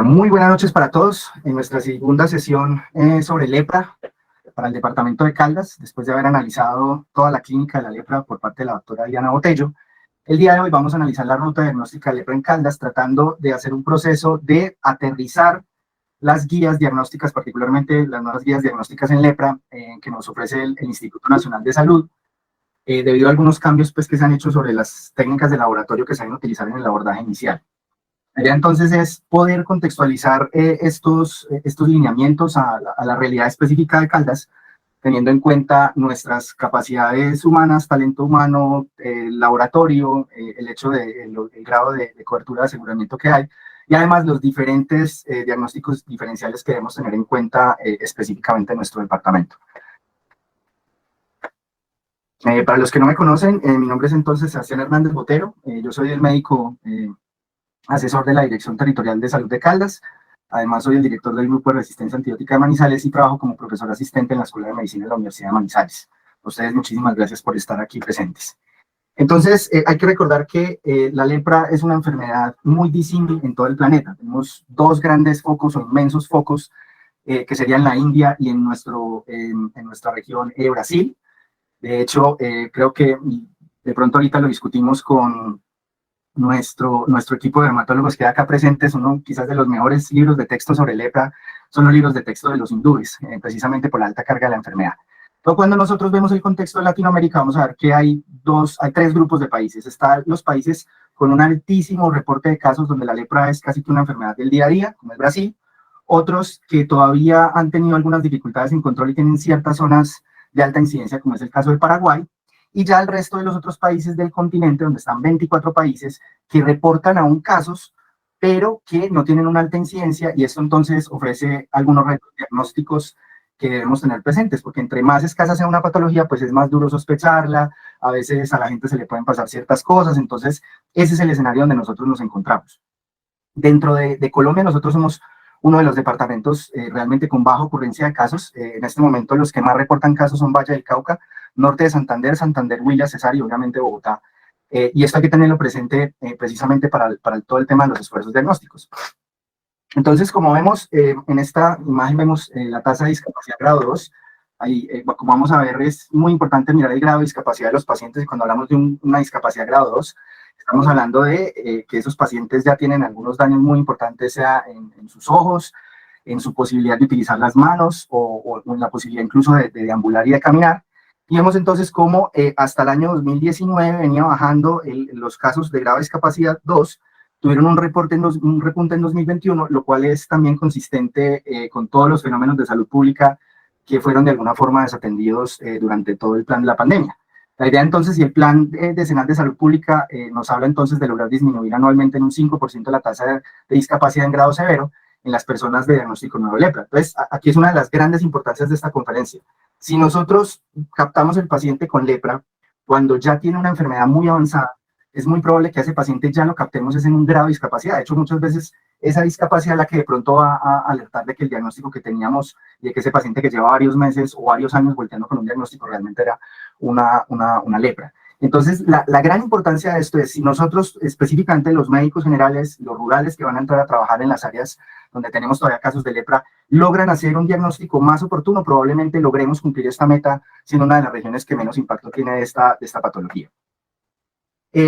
Muy buenas noches para todos. En nuestra segunda sesión sobre lepra para el departamento de Caldas, después de haber analizado toda la clínica de la lepra por parte de la doctora Diana Botello, el día de hoy vamos a analizar la ruta diagnóstica de lepra en Caldas, tratando de hacer un proceso de aterrizar las guías diagnósticas, particularmente las nuevas guías diagnósticas en lepra que nos ofrece el Instituto Nacional de Salud, debido a algunos cambios pues, que se han hecho sobre las técnicas de laboratorio que se deben utilizar en el abordaje inicial. La idea entonces es poder contextualizar estos lineamientos a la realidad específica de Caldas, teniendo en cuenta nuestras capacidades humanas, talento humano, laboratorio, el hecho el grado de cobertura de aseguramiento que hay, y además los diferentes diagnósticos diferenciales que debemos tener en cuenta específicamente en nuestro departamento. Para los que no me conocen, mi nombre es entonces Sebastián Hernández Botero, yo soy el médico asesor de la Dirección Territorial de Salud de Caldas. Además, soy el director del Grupo de Resistencia Antibiótica de Manizales y trabajo como profesor asistente en la Escuela de Medicina de la Universidad de Manizales. A ustedes, muchísimas gracias por estar aquí presentes. Entonces, hay que recordar que la lepra es una enfermedad muy disímil en todo el planeta. Tenemos dos grandes focos o inmensos focos que serían la India y en nuestra región Brasil. De hecho, creo que de pronto ahorita lo discutimos con nuestro equipo de dermatólogos que acá presentes. Uno quizás de los mejores libros de texto sobre lepra son los libros de texto de los hindúes, precisamente por la alta carga de la enfermedad. Pero cuando nosotros vemos el contexto de Latinoamérica, vamos a ver que hay tres grupos de países. Están los países con un altísimo reporte de casos donde la lepra es casi que una enfermedad del día a día, como es Brasil. Otros que todavía han tenido algunas dificultades en control y tienen ciertas zonas de alta incidencia, como es el caso de Paraguay. Y ya el resto de los otros países del continente, donde están 24 países, que reportan aún casos, pero que no tienen una alta incidencia, y esto entonces ofrece algunos retos diagnósticos que debemos tener presentes, porque entre más escasa sea una patología, pues es más duro sospecharla, a veces a la gente se le pueden pasar ciertas cosas, entonces ese es el escenario donde nosotros nos encontramos. Dentro de Colombia, nosotros somos uno de los departamentos realmente con baja ocurrencia de casos. En este momento los que más reportan casos son Valle del Cauca, norte de Santander, Huila, Cesar y obviamente Bogotá. Y esto hay que tenerlo presente precisamente para todo el tema de los esfuerzos diagnósticos. Entonces, como vemos, en esta imagen vemos la tasa de discapacidad grado 2. Ahí, como vamos a ver, es muy importante mirar el grado de discapacidad de los pacientes, y cuando hablamos de una discapacidad grado 2, estamos hablando de que esos pacientes ya tienen algunos daños muy importantes, sea en sus ojos, en su posibilidad de utilizar las manos o en la posibilidad incluso de deambular y de caminar. Y vemos entonces cómo hasta el año 2019 venía bajando los casos de grave discapacidad 2, tuvieron un repunte en 2021, lo cual es también consistente con todos los fenómenos de salud pública que fueron de alguna forma desatendidos durante todo el plan de la pandemia. La idea entonces, y el plan decenal de salud pública nos habla entonces de lograr disminuir anualmente en un 5% la tasa de discapacidad en grado severo en las personas de diagnóstico nuevo de lepra. Entonces, aquí es una de las grandes importancias de esta conferencia. Si nosotros captamos el paciente con lepra cuando ya tiene una enfermedad muy avanzada, es muy probable que a ese paciente ya lo captemos es en un grado de discapacidad. De hecho, muchas veces esa discapacidad es la que de pronto va a alertar de que el diagnóstico que teníamos y de que ese paciente que lleva varios meses o varios años volteando con un diagnóstico realmente era una lepra. Entonces, la gran importancia de esto es, si nosotros, específicamente los médicos generales, los rurales que van a entrar a trabajar en las áreas donde tenemos todavía casos de lepra, logran hacer un diagnóstico más oportuno, probablemente logremos cumplir esta meta, siendo una de las regiones que menos impacto tiene de esta patología.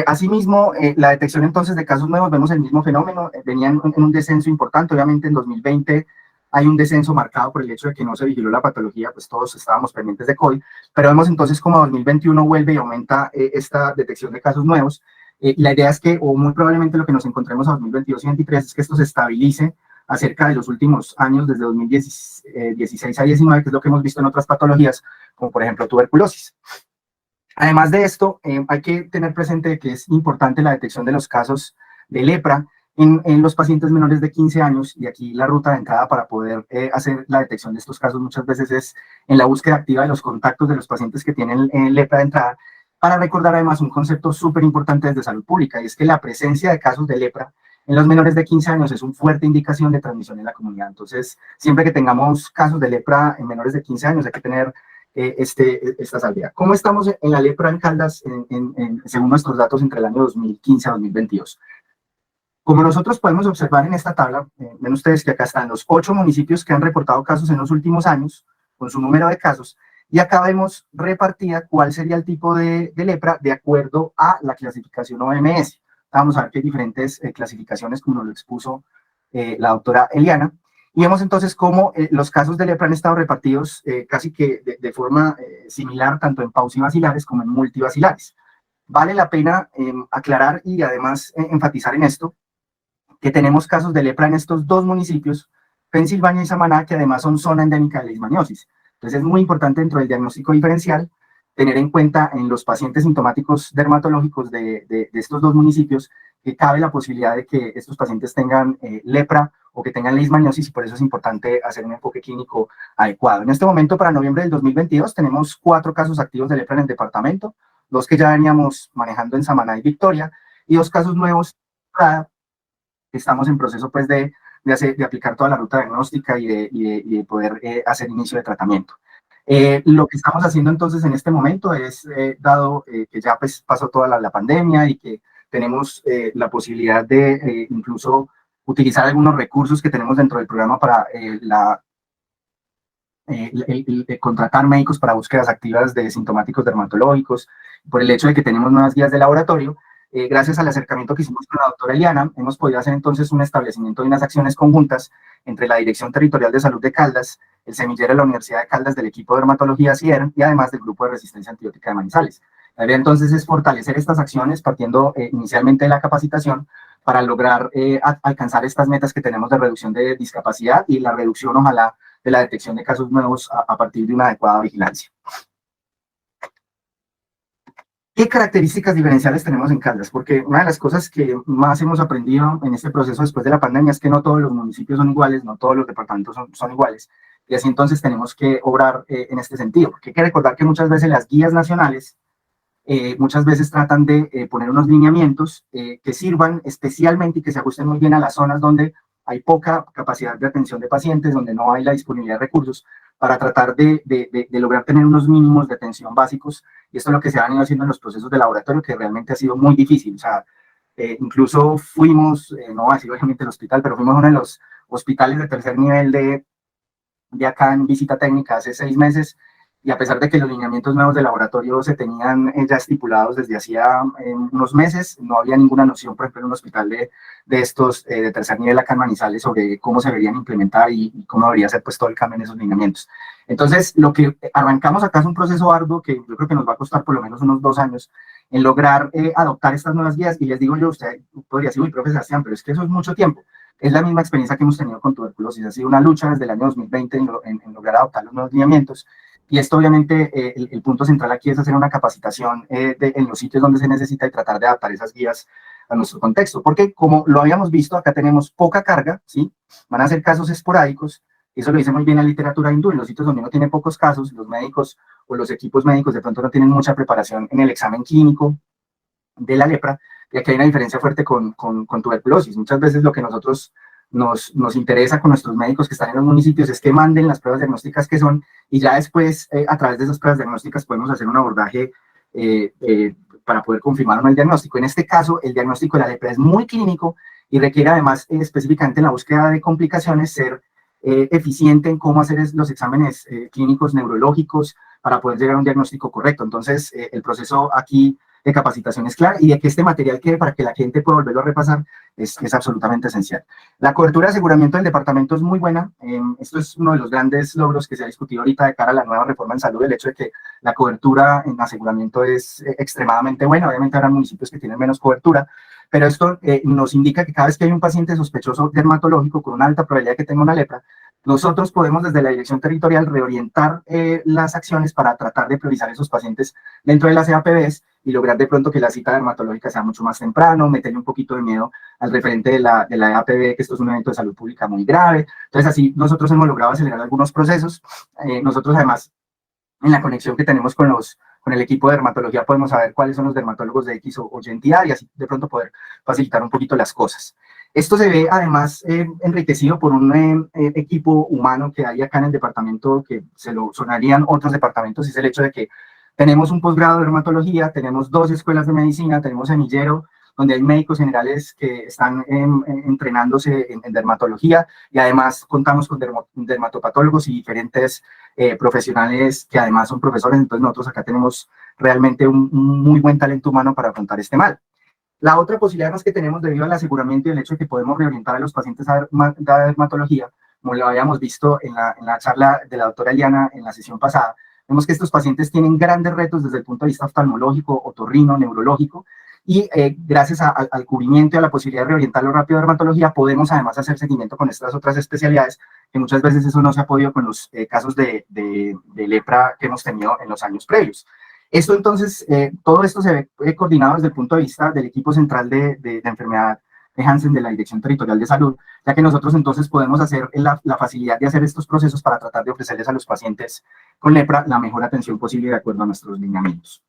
Asimismo, la detección entonces de casos nuevos, vemos el mismo fenómeno, venían en un descenso importante. Obviamente en 2020 hay un descenso marcado por el hecho de que no se vigiló la patología, pues todos estábamos pendientes de COVID, pero vemos entonces como 2021 vuelve y aumenta esta detección de casos nuevos. La idea es que, o muy probablemente lo que nos encontremos a 2022 y 2023 es que esto se estabilice acerca de los últimos años, desde 2016 a 2019, que es lo que hemos visto en otras patologías, como por ejemplo tuberculosis. Además de esto, hay que tener presente que es importante la detección de los casos de lepra en los pacientes menores de 15 años, y aquí la ruta de entrada para poder hacer la detección de estos casos muchas veces es en la búsqueda activa de los contactos de los pacientes que tienen lepra de entrada, para recordar además un concepto súper importante desde salud pública, y es que la presencia de casos de lepra en los menores de 15 años es una fuerte indicación de transmisión en la comunidad. Entonces, siempre que tengamos casos de lepra en menores de 15 años, hay que tener esta salvedad. ¿Cómo estamos en la lepra en Caldas según nuestros datos entre el año 2015 a 2022? Como nosotros podemos observar en esta tabla, ven ustedes que acá están los 8 municipios que han reportado casos en los últimos años, con su número de casos, y acá vemos repartida cuál sería el tipo de lepra de acuerdo a la clasificación OMS. Vamos a ver que hay diferentes clasificaciones, como nos lo expuso la doctora Eliana, y vemos entonces cómo los casos de lepra han estado repartidos casi que de forma similar, tanto en paucibacilares como en multivacilares. Vale la pena aclarar y además enfatizar en esto, que tenemos casos de lepra en estos dos municipios, Pensilvania y Samaná, que además son zona endémica de leishmaniosis. Entonces es muy importante dentro del diagnóstico diferencial tener en cuenta en los pacientes sintomáticos dermatológicos de estos dos municipios que cabe la posibilidad de que estos pacientes tengan lepra o que tengan leishmaniosis, y por eso es importante hacer un enfoque clínico adecuado. En este momento, para noviembre del 2022, tenemos 4 casos activos de lepra en el departamento, 2 que ya veníamos manejando en Samaná y Victoria, y 2 casos nuevos estamos en proceso pues de aplicar toda la ruta diagnóstica y de poder hacer inicio de tratamiento. Lo que estamos haciendo entonces en este momento es, dado que ya pues pasó toda la pandemia y que tenemos la posibilidad de incluso utilizar algunos recursos que tenemos dentro del programa para contratar médicos para búsquedas activas de sintomáticos dermatológicos, por el hecho de que tenemos nuevas guías de laboratorio. Gracias al acercamiento que hicimos con la doctora Eliana, hemos podido hacer entonces un establecimiento de unas acciones conjuntas entre la Dirección Territorial de Salud de Caldas, el semillero de la Universidad de Caldas del equipo de dermatología CIER y además del grupo de resistencia antibiótica de Manizales. La idea entonces es fortalecer estas acciones partiendo inicialmente de la capacitación para lograr alcanzar estas metas que tenemos de reducción de discapacidad y la reducción, ojalá, de la detección de casos nuevos a partir de una adecuada vigilancia. ¿Qué características diferenciales tenemos en Caldas? Porque una de las cosas que más hemos aprendido en este proceso después de la pandemia es que no todos los municipios son iguales, no todos los departamentos son iguales, y así entonces tenemos que obrar en este sentido, porque hay que recordar que muchas veces las guías nacionales muchas veces tratan de poner unos lineamientos que sirvan especialmente y que se ajusten muy bien a las zonas donde hay poca capacidad de atención de pacientes, donde no hay la disponibilidad de recursos, para tratar de lograr tener unos mínimos de atención básicos, y esto es lo que se ha venido haciendo en los procesos de laboratorio, que realmente ha sido muy difícil. O sea, incluso fuimos, no voy a decir obviamente el hospital, pero fuimos a uno de los hospitales de tercer nivel de acá en visita técnica hace 6 meses, y a pesar de que los lineamientos nuevos de laboratorio se tenían ya estipulados desde hacía unos meses, no había ninguna noción, por ejemplo, en un hospital de estos de tercer nivel acá en Manizales sobre cómo se deberían implementar y cómo debería ser pues todo el cambio en esos lineamientos. Entonces, lo que arrancamos acá es un proceso arduo que yo creo que nos va a costar por lo menos unos 2 años en lograr adoptar estas nuevas guías, y les digo yo, usted podría decir, uy, profe Sebastián, pero es que eso es mucho tiempo. Es la misma experiencia que hemos tenido con tuberculosis, ha sido una lucha desde el año 2020 en lograr adoptar los nuevos lineamientos. Y esto obviamente el punto central aquí es hacer una capacitación en los sitios donde se necesita y tratar de adaptar esas guías a nuestro contexto, porque como lo habíamos visto, acá tenemos poca carga, ¿sí? Van a ser casos esporádicos, eso lo dice muy bien la literatura hindú, en los sitios donde uno tiene pocos casos, los médicos o los equipos médicos de pronto no tienen mucha preparación en el examen clínico de la lepra, y aquí hay una diferencia fuerte con tuberculosis. Muchas veces lo que nosotros nos interesa con nuestros médicos que están en los municipios es que manden las pruebas diagnósticas que son, y ya después a través de esas pruebas diagnósticas podemos hacer un abordaje para poder confirmar el diagnóstico. En este caso, el diagnóstico de la lepra es muy clínico y requiere además específicamente en la búsqueda de complicaciones ser eficiente en cómo hacer los exámenes clínicos neurológicos para poder llegar a un diagnóstico correcto. Entonces, el proceso aquí de capacitación es claro, y de que este material quede para que la gente pueda volverlo a repasar es absolutamente esencial. La cobertura de aseguramiento del departamento es muy buena. Esto es uno de los grandes logros que se ha discutido ahorita de cara a la nueva reforma en salud, el hecho de que la cobertura en aseguramiento es extremadamente buena. Obviamente habrá municipios que tienen menos cobertura, pero esto nos indica que cada vez que hay un paciente sospechoso dermatológico con una alta probabilidad de que tenga una lepra, nosotros podemos desde la dirección territorial reorientar las acciones para tratar de priorizar esos pacientes dentro de las EAPBs y lograr de pronto que la cita dermatológica sea mucho más temprano, meterle un poquito de miedo al referente de la EAPB, que esto es un evento de salud pública muy grave. Entonces así nosotros hemos logrado acelerar algunos procesos. Nosotros además, en la conexión que tenemos con el equipo de dermatología, podemos saber cuáles son los dermatólogos de X o Y entidad, y así de pronto poder facilitar un poquito las cosas. Esto se ve además enriquecido por un equipo humano que hay acá en el departamento, que se lo sonarían otros departamentos, y es el hecho de que tenemos un posgrado de dermatología, tenemos 2 escuelas de medicina, tenemos semillero donde hay médicos generales que están entrenándose en dermatología, y además contamos con dermatopatólogos y diferentes profesionales que además son profesores. Entonces nosotros acá tenemos realmente un muy buen talento humano para afrontar este mal. La otra posibilidad más que tenemos, debido al aseguramiento y el hecho de que podemos reorientar a los pacientes a dermatología, como lo habíamos visto en la charla de la doctora Eliana en la sesión pasada, vemos que estos pacientes tienen grandes retos desde el punto de vista oftalmológico, otorrino, neurológico, y gracias al cubrimiento y a la posibilidad de reorientarlo rápido a dermatología, podemos además hacer seguimiento con estas otras especialidades, que muchas veces eso no se ha podido con los casos de lepra que hemos tenido en los años previos. Esto entonces, todo esto se ve coordinado desde el punto de vista del equipo central de enfermedad de Hansen de la Dirección Territorial de Salud, ya que nosotros entonces podemos hacer la facilidad de hacer estos procesos para tratar de ofrecerles a los pacientes con lepra la mejor atención posible de acuerdo a nuestros lineamientos.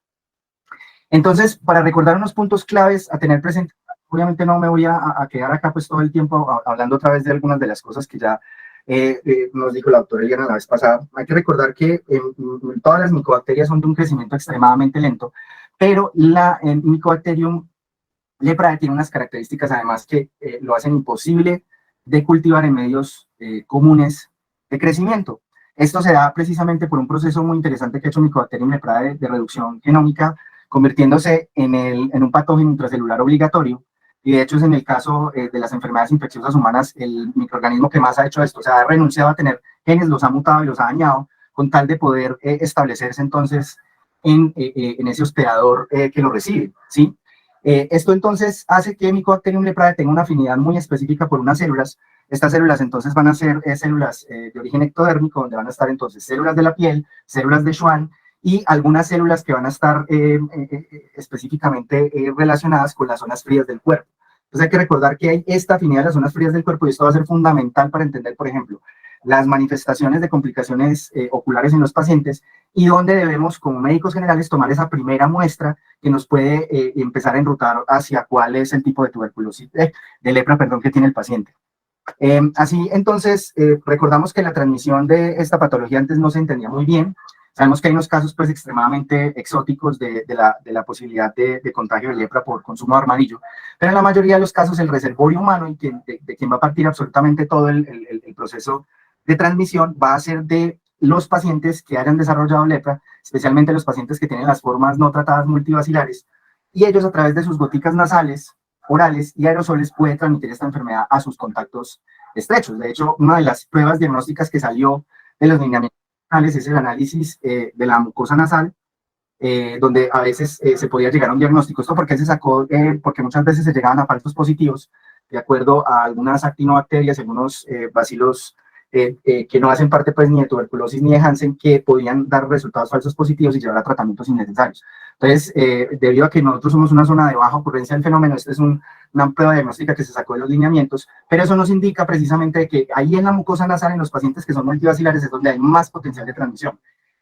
Entonces, para recordar unos puntos claves a tener presente, obviamente no me voy a quedar acá pues todo el tiempo hablando otra vez de algunas de las cosas que ya nos dijo la doctora Eliana la vez pasada. Hay que recordar que todas las micobacterias son de un crecimiento extremadamente lento, pero la Mycobacterium leprae tiene unas características además que lo hacen imposible de cultivar en medios comunes de crecimiento. Esto se da precisamente por un proceso muy interesante que ha hecho Mycobacterium leprae de reducción genómica, convirtiéndose en un patógeno intracelular obligatorio. Y de hecho es en el caso de las enfermedades infecciosas humanas el microorganismo que más ha hecho esto. O sea, ha renunciado a tener genes, los ha mutado y los ha dañado con tal de poder establecerse entonces en ese hospedador que lo recibe, ¿sí? Esto entonces hace que Mycobacterium leprae tenga una afinidad muy específica por unas células. Estas células entonces van a ser células de origen ectodérmico, donde van a estar entonces células de la piel, células de Schwann, y algunas células que van a estar específicamente relacionadas con las zonas frías del cuerpo. Entonces hay que recordar que hay esta afinidad de las zonas frías del cuerpo, y esto va a ser fundamental para entender, por ejemplo, las manifestaciones de complicaciones oculares en los pacientes, y donde debemos, como médicos generales, tomar esa primera muestra que nos puede empezar a enrutar hacia cuál es el tipo de tuberculosis, de lepra, perdón, que tiene el paciente. Así, entonces, recordamos que la transmisión de esta patología antes no se entendía muy bien. Sabemos que hay unos casos pues extremadamente exóticos de la posibilidad de contagio de lepra por consumo de armadillo, pero en la mayoría de los casos el reservorio humano y de quien va a partir absolutamente todo el proceso de transmisión va a ser de los pacientes que hayan desarrollado lepra, especialmente los pacientes que tienen las formas no tratadas multivacilares, y ellos a través de sus goticas nasales, orales y aerosoles pueden transmitir esta enfermedad a sus contactos estrechos. De hecho, una de las pruebas diagnósticas que salió de los lineamientos es el análisis de la mucosa nasal, donde a veces se podía llegar a un diagnóstico. Esto porque se sacó, porque muchas veces se llegaban a falsos positivos, de acuerdo a algunas actinobacterias, algunos bacilos que no hacen parte pues ni de tuberculosis ni de Hansen, que podían dar resultados falsos positivos y llevar a tratamientos innecesarios. Entonces, debido a que nosotros somos una zona de baja ocurrencia del fenómeno, esta es una prueba diagnóstica que se sacó de los lineamientos, pero eso nos indica precisamente que ahí en la mucosa nasal, en los pacientes que son multivacilares, es donde hay más potencial de transmisión.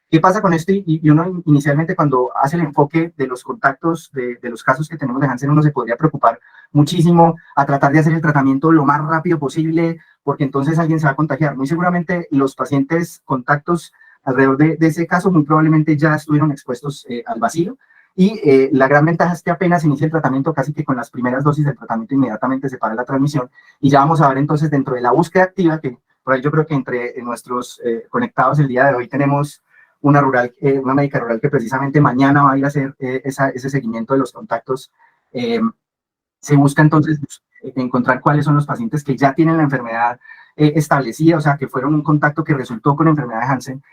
¿Qué pasa con esto? Y uno inicialmente cuando hace el enfoque de los contactos, de los casos que tenemos de Hansen, uno se podría preocupar muchísimo a tratar de hacer el tratamiento lo más rápido posible, porque entonces alguien se va a contagiar. Muy seguramente los pacientes contactos alrededor de ese caso muy probablemente ya estuvieron expuestos al bacilo, y la gran ventaja es que apenas inicia el tratamiento, casi que con las primeras dosis del tratamiento inmediatamente se para la transmisión, y ya vamos a ver entonces dentro de la búsqueda activa, que por ahí yo creo que entre nuestros conectados el día de hoy tenemos una médica rural que precisamente mañana va a ir a hacer ese seguimiento de los contactos. Se busca entonces encontrar cuáles son los pacientes que ya tienen la enfermedad establecida, o sea, que fueron un contacto que resultó con enfermedad de Hansen,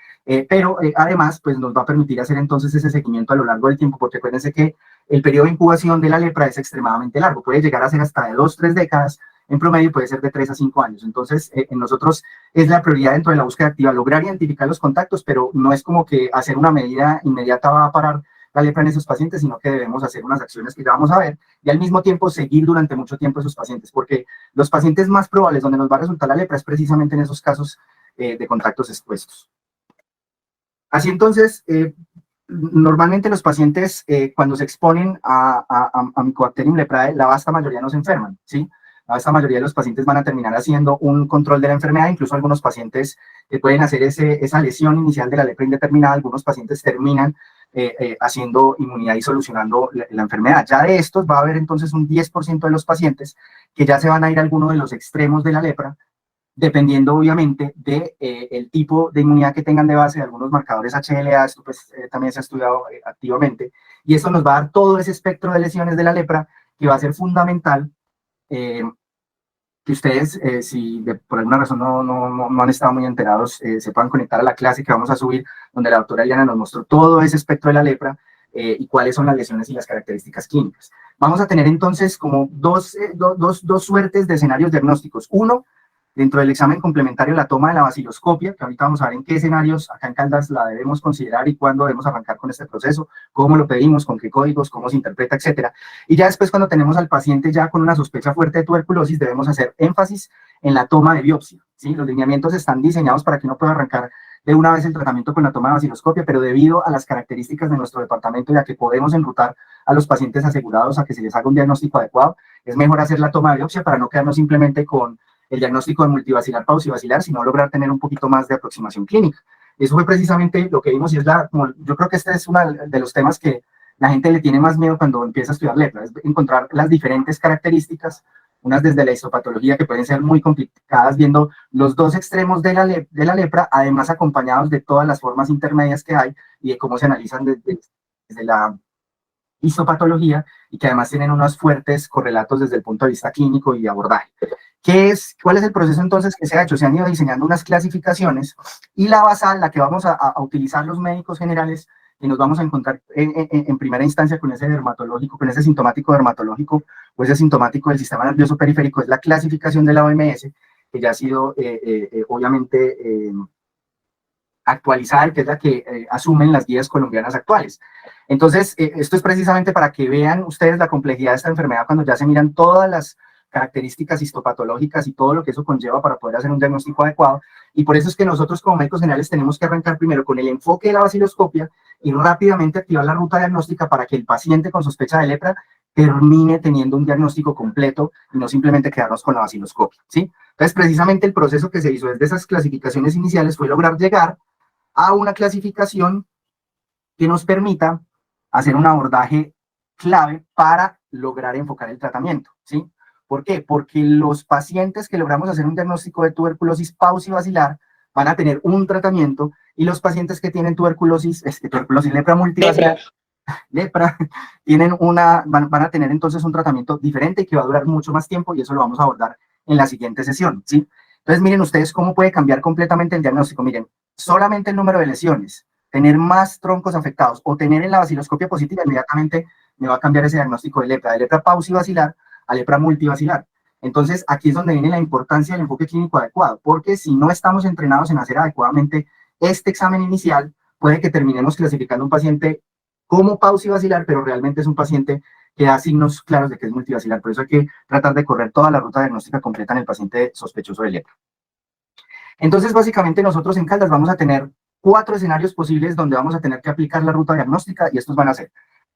pero además pues nos va a permitir hacer entonces ese seguimiento a lo largo del tiempo, porque acuérdense que el periodo de incubación de la lepra es extremadamente largo, puede llegar a ser hasta de 2-3 décadas, en promedio puede ser de 3 a 5 años. Entonces, en nosotros es la prioridad dentro de la búsqueda activa lograr identificar los contactos, pero no es como que hacer una medida inmediata va a parar la lepra en esos pacientes, sino que debemos hacer unas acciones que ya vamos a ver, y al mismo tiempo seguir durante mucho tiempo esos pacientes, porque los pacientes más probables donde nos va a resultar la lepra es precisamente en esos casos de contactos expuestos. Así entonces, normalmente los pacientes cuando se exponen a Mycobacterium leprae, la vasta mayoría no se enferman, ¿sí? La vasta mayoría de los pacientes van a terminar haciendo un control de la enfermedad, incluso algunos pacientes pueden hacer esa lesión inicial de la lepra indeterminada, algunos pacientes terminan haciendo inmunidad y solucionando la enfermedad. Ya de estos va a haber entonces un 10% de los pacientes que ya se van a ir a alguno de los extremos de la lepra, dependiendo obviamente de el tipo de inmunidad que tengan de base, de algunos marcadores HLA, esto pues también se ha estudiado activamente, y esto nos va a dar todo ese espectro de lesiones de la lepra que va a ser fundamental que ustedes, si por alguna razón no han estado muy enterados, se puedan conectar a la clase que vamos a subir, donde la doctora Eliana nos mostró todo ese espectro de la lepra y cuáles son las lesiones y las características clínicas. Vamos a tener entonces como dos suertes de escenarios diagnósticos. Uno, dentro del examen complementario, la toma de la vaciloscopia, que ahorita vamos a ver en qué escenarios acá en Caldas la debemos considerar y cuándo debemos arrancar con este proceso, cómo lo pedimos, con qué códigos, cómo se interpreta, etcétera. Y ya después, cuando tenemos al paciente ya con una sospecha fuerte de tuberculosis, debemos hacer énfasis en la toma de biopsia, ¿sí? Los lineamientos están diseñados para que uno pueda arrancar de una vez el tratamiento con la toma de vaciloscopia, pero debido a las características de nuestro departamento, ya que podemos enrutar a los pacientes asegurados a que se les haga un diagnóstico adecuado, es mejor hacer la toma de biopsia para no quedarnos simplemente con el diagnóstico de multivacilar, paucivacilar, sino lograr tener un poquito más de aproximación clínica. Eso fue precisamente lo que vimos y es yo creo que este es uno de los temas que la gente le tiene más miedo cuando empieza a estudiar lepra, es encontrar las diferentes características, unas desde la histopatología que pueden ser muy complicadas, viendo los dos extremos de la lepra, además acompañados de todas las formas intermedias que hay y de cómo se analizan desde la histopatología y que además tienen unos fuertes correlatos desde el punto de vista clínico y abordaje. ¿Cuál es el proceso entonces que se ha hecho? Se han ido diseñando unas clasificaciones y la basal, la que vamos a utilizar los médicos generales, y nos vamos a encontrar en primera instancia con ese dermatológico, con ese sintomático dermatológico o ese sintomático del sistema nervioso periférico, es la clasificación de la OMS, que ya ha sido obviamente actualizada, que es la que asumen las guías colombianas actuales. Entonces, esto es precisamente para que vean ustedes la complejidad de esta enfermedad cuando ya se miran todas las características histopatológicas y todo lo que eso conlleva para poder hacer un diagnóstico adecuado. Y por eso es que nosotros como médicos generales tenemos que arrancar primero con el enfoque de la vaciloscopia y rápidamente activar la ruta diagnóstica para que el paciente con sospecha de lepra termine teniendo un diagnóstico completo y no simplemente quedarnos con la vaciloscopia, ¿sí? Entonces, precisamente el proceso que se hizo desde esas clasificaciones iniciales fue lograr llegar a una clasificación que nos permita hacer un abordaje clave para lograr enfocar el tratamiento, ¿sí? ¿Por qué? Porque los pacientes que logramos hacer un diagnóstico de tuberculosis paucivacilar van a tener un tratamiento y los pacientes que tienen tuberculosis lepra multivacilar, lepra, van a tener entonces un tratamiento diferente y que va a durar mucho más tiempo y eso lo vamos a abordar en la siguiente sesión, ¿sí? Entonces, miren ustedes cómo puede cambiar completamente el diagnóstico. Miren, solamente el número de lesiones, tener más troncos afectados o tener en la vaciloscopia positiva, inmediatamente me va a cambiar ese diagnóstico de lepra paucivacilar a lepra multivacilar. Entonces, aquí es donde viene la importancia del enfoque clínico adecuado, porque si no estamos entrenados en hacer adecuadamente este examen inicial, puede que terminemos clasificando un paciente como paucivacilar, pero realmente es un paciente que da signos claros de que es multivacilar. Por eso hay que tratar de correr toda la ruta diagnóstica completa en el paciente sospechoso de lepra. Entonces, básicamente nosotros en Caldas vamos a tener 4 escenarios posibles donde vamos a tener que aplicar la ruta diagnóstica y estos van a ser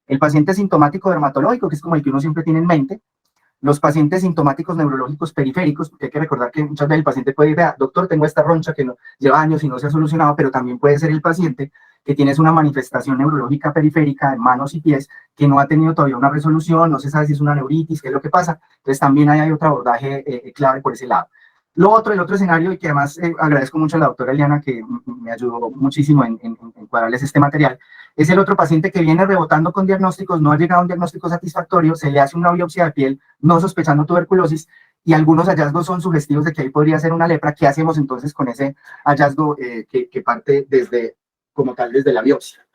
el paciente sintomático dermatológico, que es como el que uno siempre tiene en mente, los pacientes sintomáticos neurológicos periféricos, porque hay que recordar que muchas veces el paciente puede ir, vea, doctor, tengo esta roncha que lleva años y no se ha solucionado, pero también puede ser el paciente que tiene una manifestación neurológica periférica en manos y pies que no ha tenido todavía una resolución, no se sabe si es una neuritis, qué es lo que pasa. Entonces también hay otro abordaje clave por ese lado. El otro escenario, y que además agradezco mucho a la doctora Eliana que me ayudó muchísimo en cuadrarles este material, es el otro paciente que viene rebotando con diagnósticos, no ha llegado a un diagnóstico satisfactorio, se le hace una biopsia de piel no sospechando tuberculosis y algunos hallazgos son sugestivos de que ahí podría ser una lepra. ¿Qué hacemos entonces con ese hallazgo que parte como tal desde la biopsia?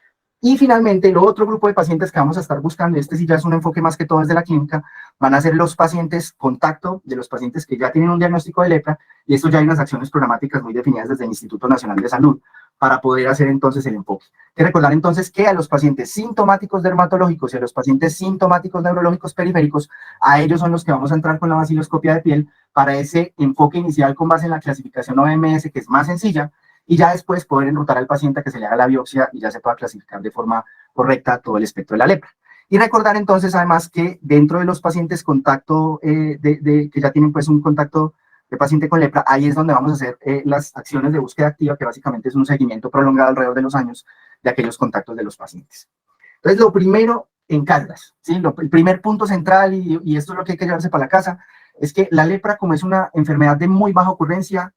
Y finalmente, el otro grupo de pacientes que vamos a estar buscando, y este sí ya es un enfoque más que todo desde la clínica, van a ser los pacientes contacto de los pacientes que ya tienen un diagnóstico de lepra, y esto ya hay unas acciones programáticas muy definidas desde el Instituto Nacional de Salud para poder hacer entonces el enfoque. Hay que recordar entonces que a los pacientes sintomáticos dermatológicos y a los pacientes sintomáticos neurológicos periféricos, a ellos son los que vamos a entrar con la vaciloscopia de piel para ese enfoque inicial con base en la clasificación OMS, que es más sencilla, y ya después poder enrutar al paciente a que se le haga la biopsia y ya se pueda clasificar de forma correcta todo el espectro de la lepra. Y recordar entonces además que dentro de los pacientes contacto, que ya tienen pues un contacto de paciente con lepra, ahí es donde vamos a hacer las acciones de búsqueda activa, que básicamente es un seguimiento prolongado alrededor de los años de aquellos contactos de los pacientes. Entonces, lo primero en Caldas, ¿sí? El primer punto central, y esto es lo que hay que llevarse para la casa, es que la lepra, como es una enfermedad de muy baja ocurrencia,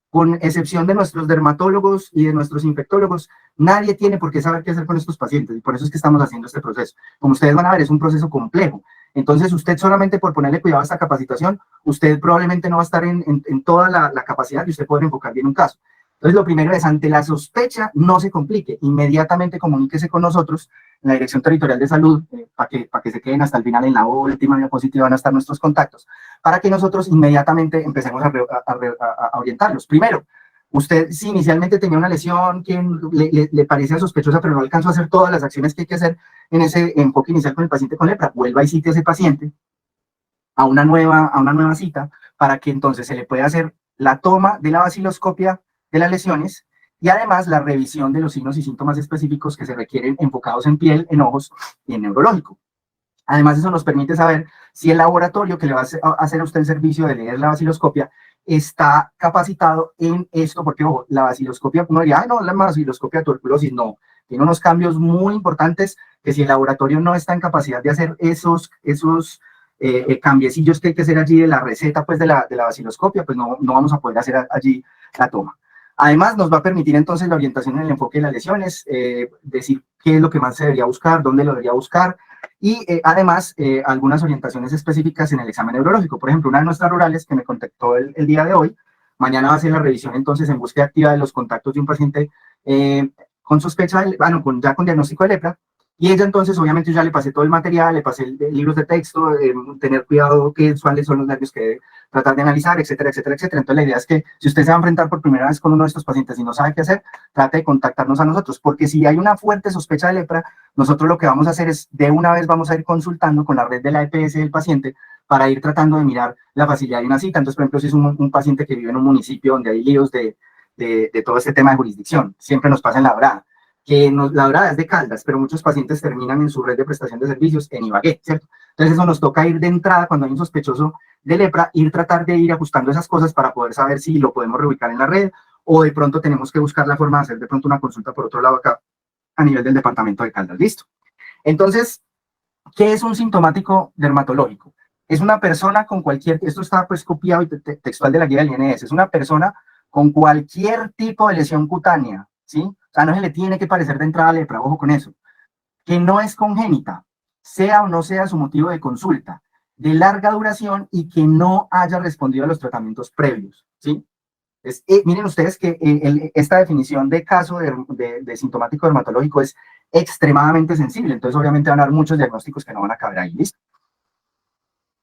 con excepción de nuestros dermatólogos y de nuestros infectólogos, nadie tiene por qué saber qué hacer con estos pacientes, y por eso es que estamos haciendo este proceso. Como ustedes van a ver, es un proceso complejo. Entonces, usted solamente por ponerle cuidado a esta capacitación, usted probablemente no va a estar en toda la capacidad de usted poder enfocar bien un caso. Entonces, lo primero es, ante la sospecha, no se complique. Inmediatamente comuníquese con nosotros en la Dirección Territorial de Salud, para que se queden hasta el final. En la última diapositiva van a estar nuestros contactos, para que nosotros inmediatamente empecemos a orientarlos. Primero, usted si inicialmente tenía una lesión que le parecía sospechosa, pero no alcanzó a hacer todas las acciones que hay que hacer en ese enfoque inicial con el paciente con lepra, vuelva y cite a ese paciente a una nueva cita, para que entonces se le pueda hacer la toma de la vaciloscopia de las lesiones y además la revisión de los signos y síntomas específicos que se requieren enfocados en piel, en ojos y en neurológico. Además, eso nos permite saber si el laboratorio que le va a hacer a usted el servicio de leer la vaciloscopia está capacitado en esto, porque, ojo, la vaciloscopia, uno diría, no, la vaciloscopia de tuberculosis, no, tiene unos cambios muy importantes que si el laboratorio no está en capacidad de hacer esos cambiecillos que hay que hacer allí de la receta, pues, de la vaciloscopia, pues no vamos a poder hacer allí la toma. Además, nos va a permitir entonces la orientación en el enfoque de las lesiones, decir qué es lo que más se debería buscar, dónde lo debería buscar, y además algunas orientaciones específicas en el examen neurológico. Por ejemplo, una de nuestras rurales que me contactó el día de hoy, mañana va a hacer la revisión entonces en búsqueda activa de los contactos de un paciente con sospecha, ya con diagnóstico de lepra, y ella entonces, obviamente, yo ya le pasé todo el material, le pasé libros de texto, tener cuidado cuáles son los nervios que debe tratar de analizar, etcétera, etcétera, etcétera. Entonces, la idea es que si usted se va a enfrentar por primera vez con uno de estos pacientes y no sabe qué hacer, trate de contactarnos a nosotros, porque si hay una fuerte sospecha de lepra, nosotros lo que vamos a hacer es, de una vez vamos a ir consultando con la red de la EPS del paciente para ir tratando de mirar la facilidad de una cita. Entonces, por ejemplo, si es un paciente que vive en un municipio donde hay líos de todo este tema de jurisdicción, siempre nos pasa en La Dorada, la Dorada es de Caldas, pero muchos pacientes terminan en su red de prestación de servicios en Ibagué, ¿cierto? Entonces eso nos toca ir de entrada cuando hay un sospechoso de lepra, tratar de ir ajustando esas cosas para poder saber si lo podemos reubicar en la red o de pronto tenemos que buscar la forma de hacer de pronto una consulta por otro lado acá a nivel del departamento de Caldas. Listo. Entonces, ¿qué es un sintomático dermatológico? Es una persona con cualquier, esto está pues copiado y textual de la guía del INS, es una persona con cualquier tipo de lesión cutánea, ¿sí? O sea, no se le tiene que parecer de entrada lepra, ojo con eso, que no es congénita, sea o no sea su motivo de consulta, de larga duración y que no haya respondido a los tratamientos previos, ¿sí? Miren ustedes que esta definición de caso de sintomático dermatológico es extremadamente sensible, entonces obviamente van a haber muchos diagnósticos que no van a caber ahí, ¿listo?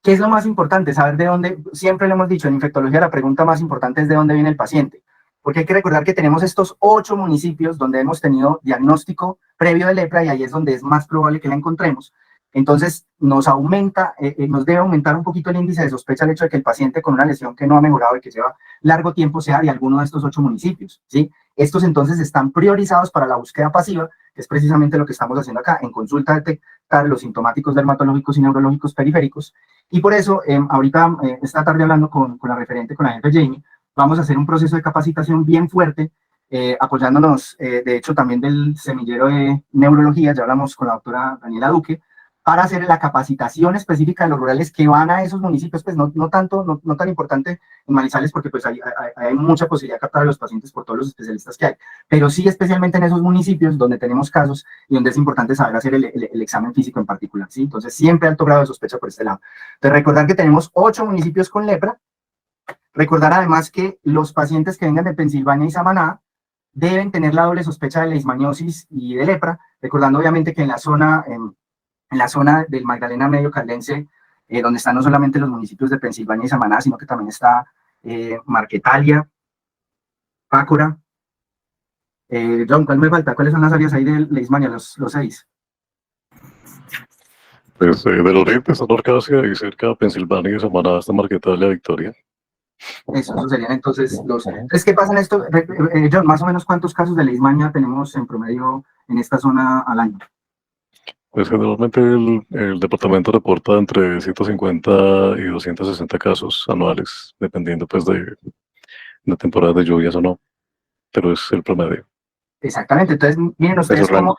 ¿Qué es lo más importante? Saber de dónde, siempre lo hemos dicho, en infectología la pregunta más importante es de dónde viene el paciente, porque hay que recordar que tenemos estos 8 municipios donde hemos tenido diagnóstico previo de lepra y ahí es donde es más probable que la encontremos. Entonces nos debe aumentar un poquito el índice de sospecha el hecho de que el paciente con una lesión que no ha mejorado y que lleva largo tiempo sea de alguno de estos 8 municipios, ¿sí? Estos entonces están priorizados para la búsqueda pasiva, que es precisamente lo que estamos haciendo acá, en consulta detectar los sintomáticos dermatológicos y neurológicos periféricos. Y por eso, ahorita, esta tarde hablando con la referente, con la jefe Jamie, vamos a hacer un proceso de capacitación bien fuerte, apoyándonos, de hecho, también del semillero de neurología, ya hablamos con la doctora Daniela Duque, para hacer la capacitación específica de los rurales que van a esos municipios, pues no tan importante en Manizales, porque pues hay mucha posibilidad de captar a los pacientes por todos los especialistas que hay, pero sí especialmente en esos municipios donde tenemos casos y donde es importante saber hacer el examen físico en particular, ¿sí? Entonces siempre alto grado de sospecha por este lado. Entonces recordar que tenemos 8 municipios con lepra, recordar además que los pacientes que vengan de Pensilvania y Samaná deben tener la doble sospecha de leishmaniosis y de lepra, recordando obviamente que en la zona del Magdalena Medio Caldense, donde están no solamente los municipios de Pensilvania y Samaná, sino que también está Marquetalia, Pácora. John, ¿cuál me falta? ¿Cuáles son las áreas ahí de Leishmania, los 6? Pues del oriente, Sonora, Casia y cerca de Pensilvania y Samaná hasta Marquetalia, Victoria. Eso serían entonces los... Entonces, ¿qué pasa en esto? John, más o menos, ¿cuántos casos de leishmania tenemos en promedio en esta zona al año? Pues generalmente el departamento reporta entre 150 y 260 casos anuales, dependiendo pues de temporada de lluvias o no, pero es el promedio. Exactamente, entonces miren de su ustedes cómo rango.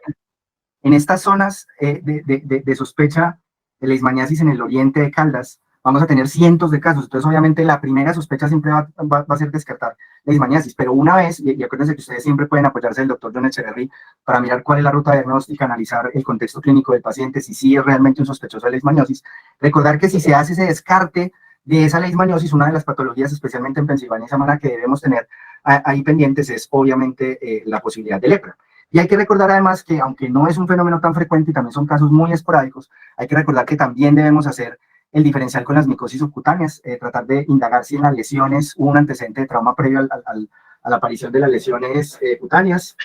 en estas zonas de sospecha de leishmaniasis en el oriente de Caldas, vamos a tener cientos de casos. Entonces, obviamente, la primera sospecha siempre va a ser descartar leishmaniasis, pero una vez, y acuérdense que ustedes siempre pueden apoyarse del doctor John Echeverry para mirar cuál es la ruta diagnóstica, analizar el contexto clínico del paciente, si sí es realmente un sospechoso de leishmaniosis. Recordar que si se hace ese descarte de esa leishmaniosis, una de las patologías, especialmente en Pensilvania y Samana, que debemos tener ahí pendientes es obviamente la posibilidad de lepra. Y hay que recordar además que, aunque no es un fenómeno tan frecuente y también son casos muy esporádicos, hay que recordar que también debemos hacer el diferencial con las micosis subcutáneas, tratar de indagar si en las lesiones hubo un antecedente de trauma previo a la aparición de las lesiones cutáneas.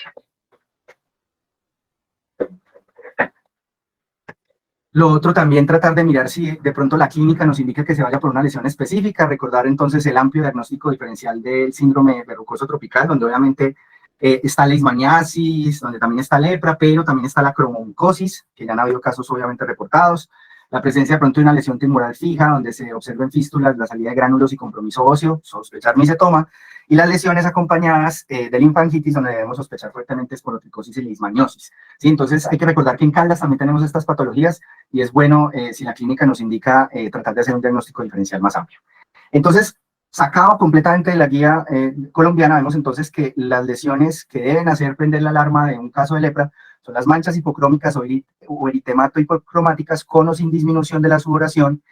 Lo otro también tratar de mirar si de pronto la clínica nos indica que se vaya por una lesión específica, recordar entonces el amplio diagnóstico diferencial del síndrome verrucoso tropical, donde obviamente está la leishmaniasis, donde también está lepra, pero también está la cromomucosis, que ya han habido casos obviamente reportados, la presencia de pronto de una lesión tumoral fija, donde se observen fístulas, la salida de gránulos y compromiso óseo, sospechar misetoma, y las lesiones acompañadas de linfangitis, donde debemos sospechar fuertemente esporotricosis y leishmaniosis. ¿Sí? Entonces hay que recordar que en Caldas también tenemos estas patologías y es bueno, si la clínica nos indica, tratar de hacer un diagnóstico diferencial más amplio. Entonces, sacado completamente de la guía colombiana, vemos entonces que las lesiones que deben hacer prender la alarma de un caso de lepra son las manchas hipocrómicas o eritemato hipocromáticas con o sin disminución de la sudoración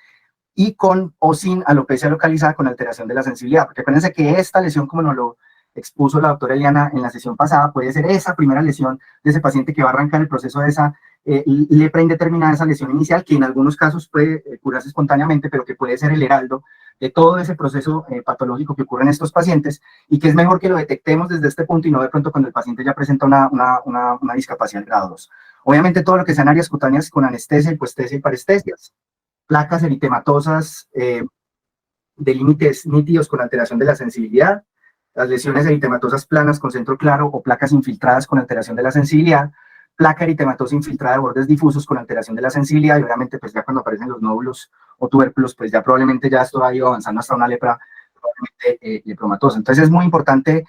y con o sin alopecia localizada con alteración de la sensibilidad. Porque acuérdense que esta lesión, como nos lo expuso la doctora Eliana en la sesión pasada, puede ser esa primera lesión de ese paciente que va a arrancar el proceso de esa lepra indeterminada, esa lesión inicial, que en algunos casos puede curarse espontáneamente, pero que puede ser el heraldo de todo ese proceso patológico que ocurre en estos pacientes y que es mejor que lo detectemos desde este punto y no de pronto cuando el paciente ya presenta una discapacidad grado 2. Obviamente todo lo que sean áreas cutáneas con anestesia, hipoestesia y parestesias, placas eritematosas de límites nítidos con alteración de la sensibilidad, las lesiones eritematosas planas con centro claro o placas infiltradas con alteración de la sensibilidad, placa eritematosa infiltrada de bordes difusos con alteración de la sensibilidad y obviamente pues ya cuando aparecen los nódulos o tubérculos pues ya probablemente ya esto ha ido avanzando hasta una lepra probablemente lepromatosa. Entonces es muy importante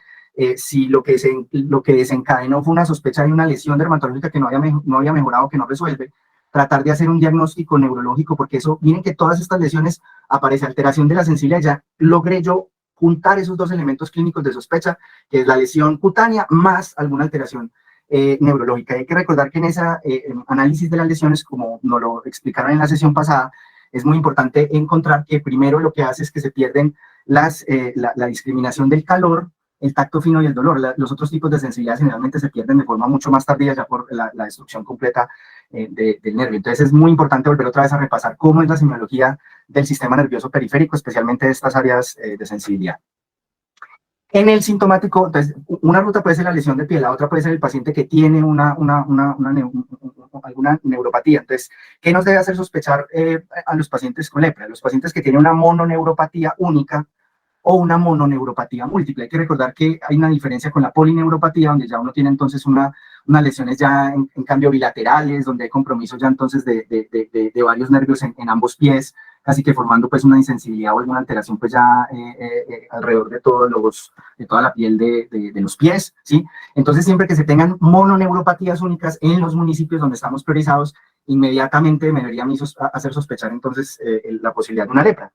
si lo que desencadenó fue una sospecha de una lesión dermatológica que no había mejorado, que no resuelve, tratar de hacer un diagnóstico neurológico, porque eso, miren que todas estas lesiones aparece alteración de la sensibilidad, ya logré yo juntar esos dos elementos clínicos de sospecha, que es la lesión cutánea más alguna alteración neurológica. Hay que recordar que en ese análisis de las lesiones, como nos lo explicaron en la sesión pasada, es muy importante encontrar que primero lo que hace es que se pierden la discriminación del calor, el tacto fino y el dolor. Los otros tipos de sensibilidad generalmente se pierden de forma mucho más tardía, ya por la destrucción completa del nervio. Entonces es muy importante volver otra vez a repasar cómo es la semiología del sistema nervioso periférico, especialmente de estas áreas de sensibilidad. En el sintomático, entonces, una ruta puede ser la lesión de piel, la otra puede ser el paciente que tiene alguna neuropatía. Entonces, ¿qué nos debe hacer sospechar a los pacientes con lepra? Los pacientes que tienen una mononeuropatía única o una mononeuropatía múltiple. Hay que recordar que hay una diferencia con la polineuropatía, donde ya uno tiene entonces unas lesiones ya en cambio bilaterales, donde hay compromiso ya entonces de varios nervios en ambos pies, casi que formando pues una insensibilidad o alguna alteración pues ya alrededor de toda la piel de los pies, ¿sí? Entonces siempre que se tengan mononeuropatías únicas en los municipios donde estamos priorizados, inmediatamente me debería a mí hacer sospechar entonces la posibilidad de una lepra.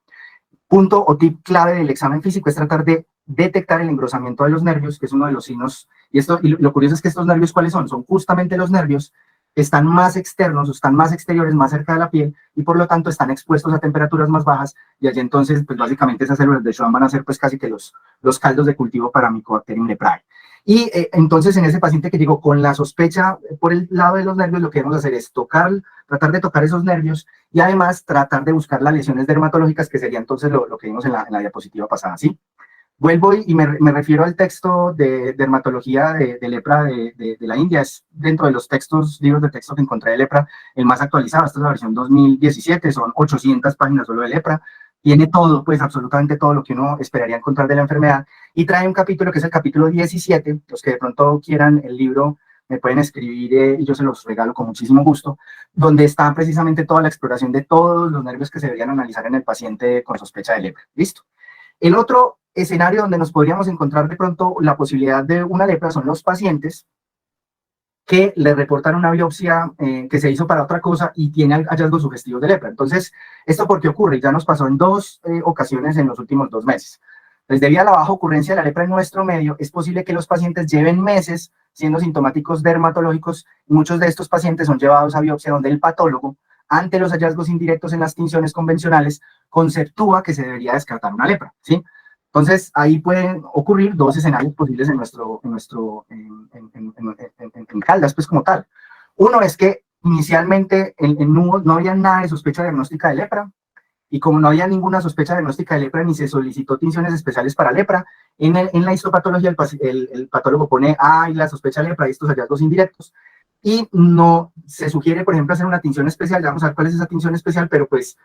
Punto o tip clave del examen físico es tratar de detectar el engrosamiento de los nervios, que es uno de los signos, y lo curioso es que estos nervios, ¿cuáles son? Son justamente los nervios que están más externos, o están más exteriores, más cerca de la piel, y por lo tanto están expuestos a temperaturas más bajas, y allí entonces, pues básicamente esas células de Schwann van a ser pues casi que los caldos de cultivo para Mycobacterium leprae. Y entonces en ese paciente que digo, con la sospecha por el lado de los nervios, lo que debemos hacer es tratar de tocar esos nervios y además tratar de buscar las lesiones dermatológicas, que sería entonces lo que vimos en la diapositiva pasada, ¿sí? Vuelvo y me refiero al texto de dermatología de lepra de la India, es dentro de los libros de texto que encontré de lepra, el más actualizado. Esta es la versión 2017, son 800 páginas solo de lepra, tiene todo, pues absolutamente todo lo que uno esperaría encontrar de la enfermedad, y trae un capítulo que es el capítulo 17, los que de pronto quieran el libro, me pueden escribir y yo se los regalo con muchísimo gusto, donde está precisamente toda la exploración de todos los nervios que se deberían analizar en el paciente con sospecha de lepra. ¿Listo? El otro escenario donde nos podríamos encontrar de pronto la posibilidad de una lepra son los pacientes que le reportan una biopsia que se hizo para otra cosa y tiene hallazgos sugestivos de lepra. Entonces, ¿esto por qué ocurre? Ya nos pasó en 2 ocasiones en los últimos 2 meses. Entonces, debido a la baja ocurrencia de la lepra en nuestro medio, es posible que los pacientes lleven meses siendo sintomáticos dermatológicos. Muchos de estos pacientes son llevados a biopsia donde el patólogo, ante los hallazgos indirectos en las tinciones convencionales, conceptúa que se debería descartar una lepra, ¿sí? Entonces, ahí pueden ocurrir 2 escenarios posibles en Caldas, pues como tal. Uno es que inicialmente en Nubo no había nada de sospecha diagnóstica de lepra, y como no había ninguna sospecha diagnóstica de lepra ni se solicitó tinciones especiales para lepra, en la histopatología el patólogo pone, hay la sospecha de lepra y estos hallazgos indirectos, y no se sugiere, por ejemplo, hacer una tinción especial. Ya vamos a ver cuál es esa tinción especial, pero pues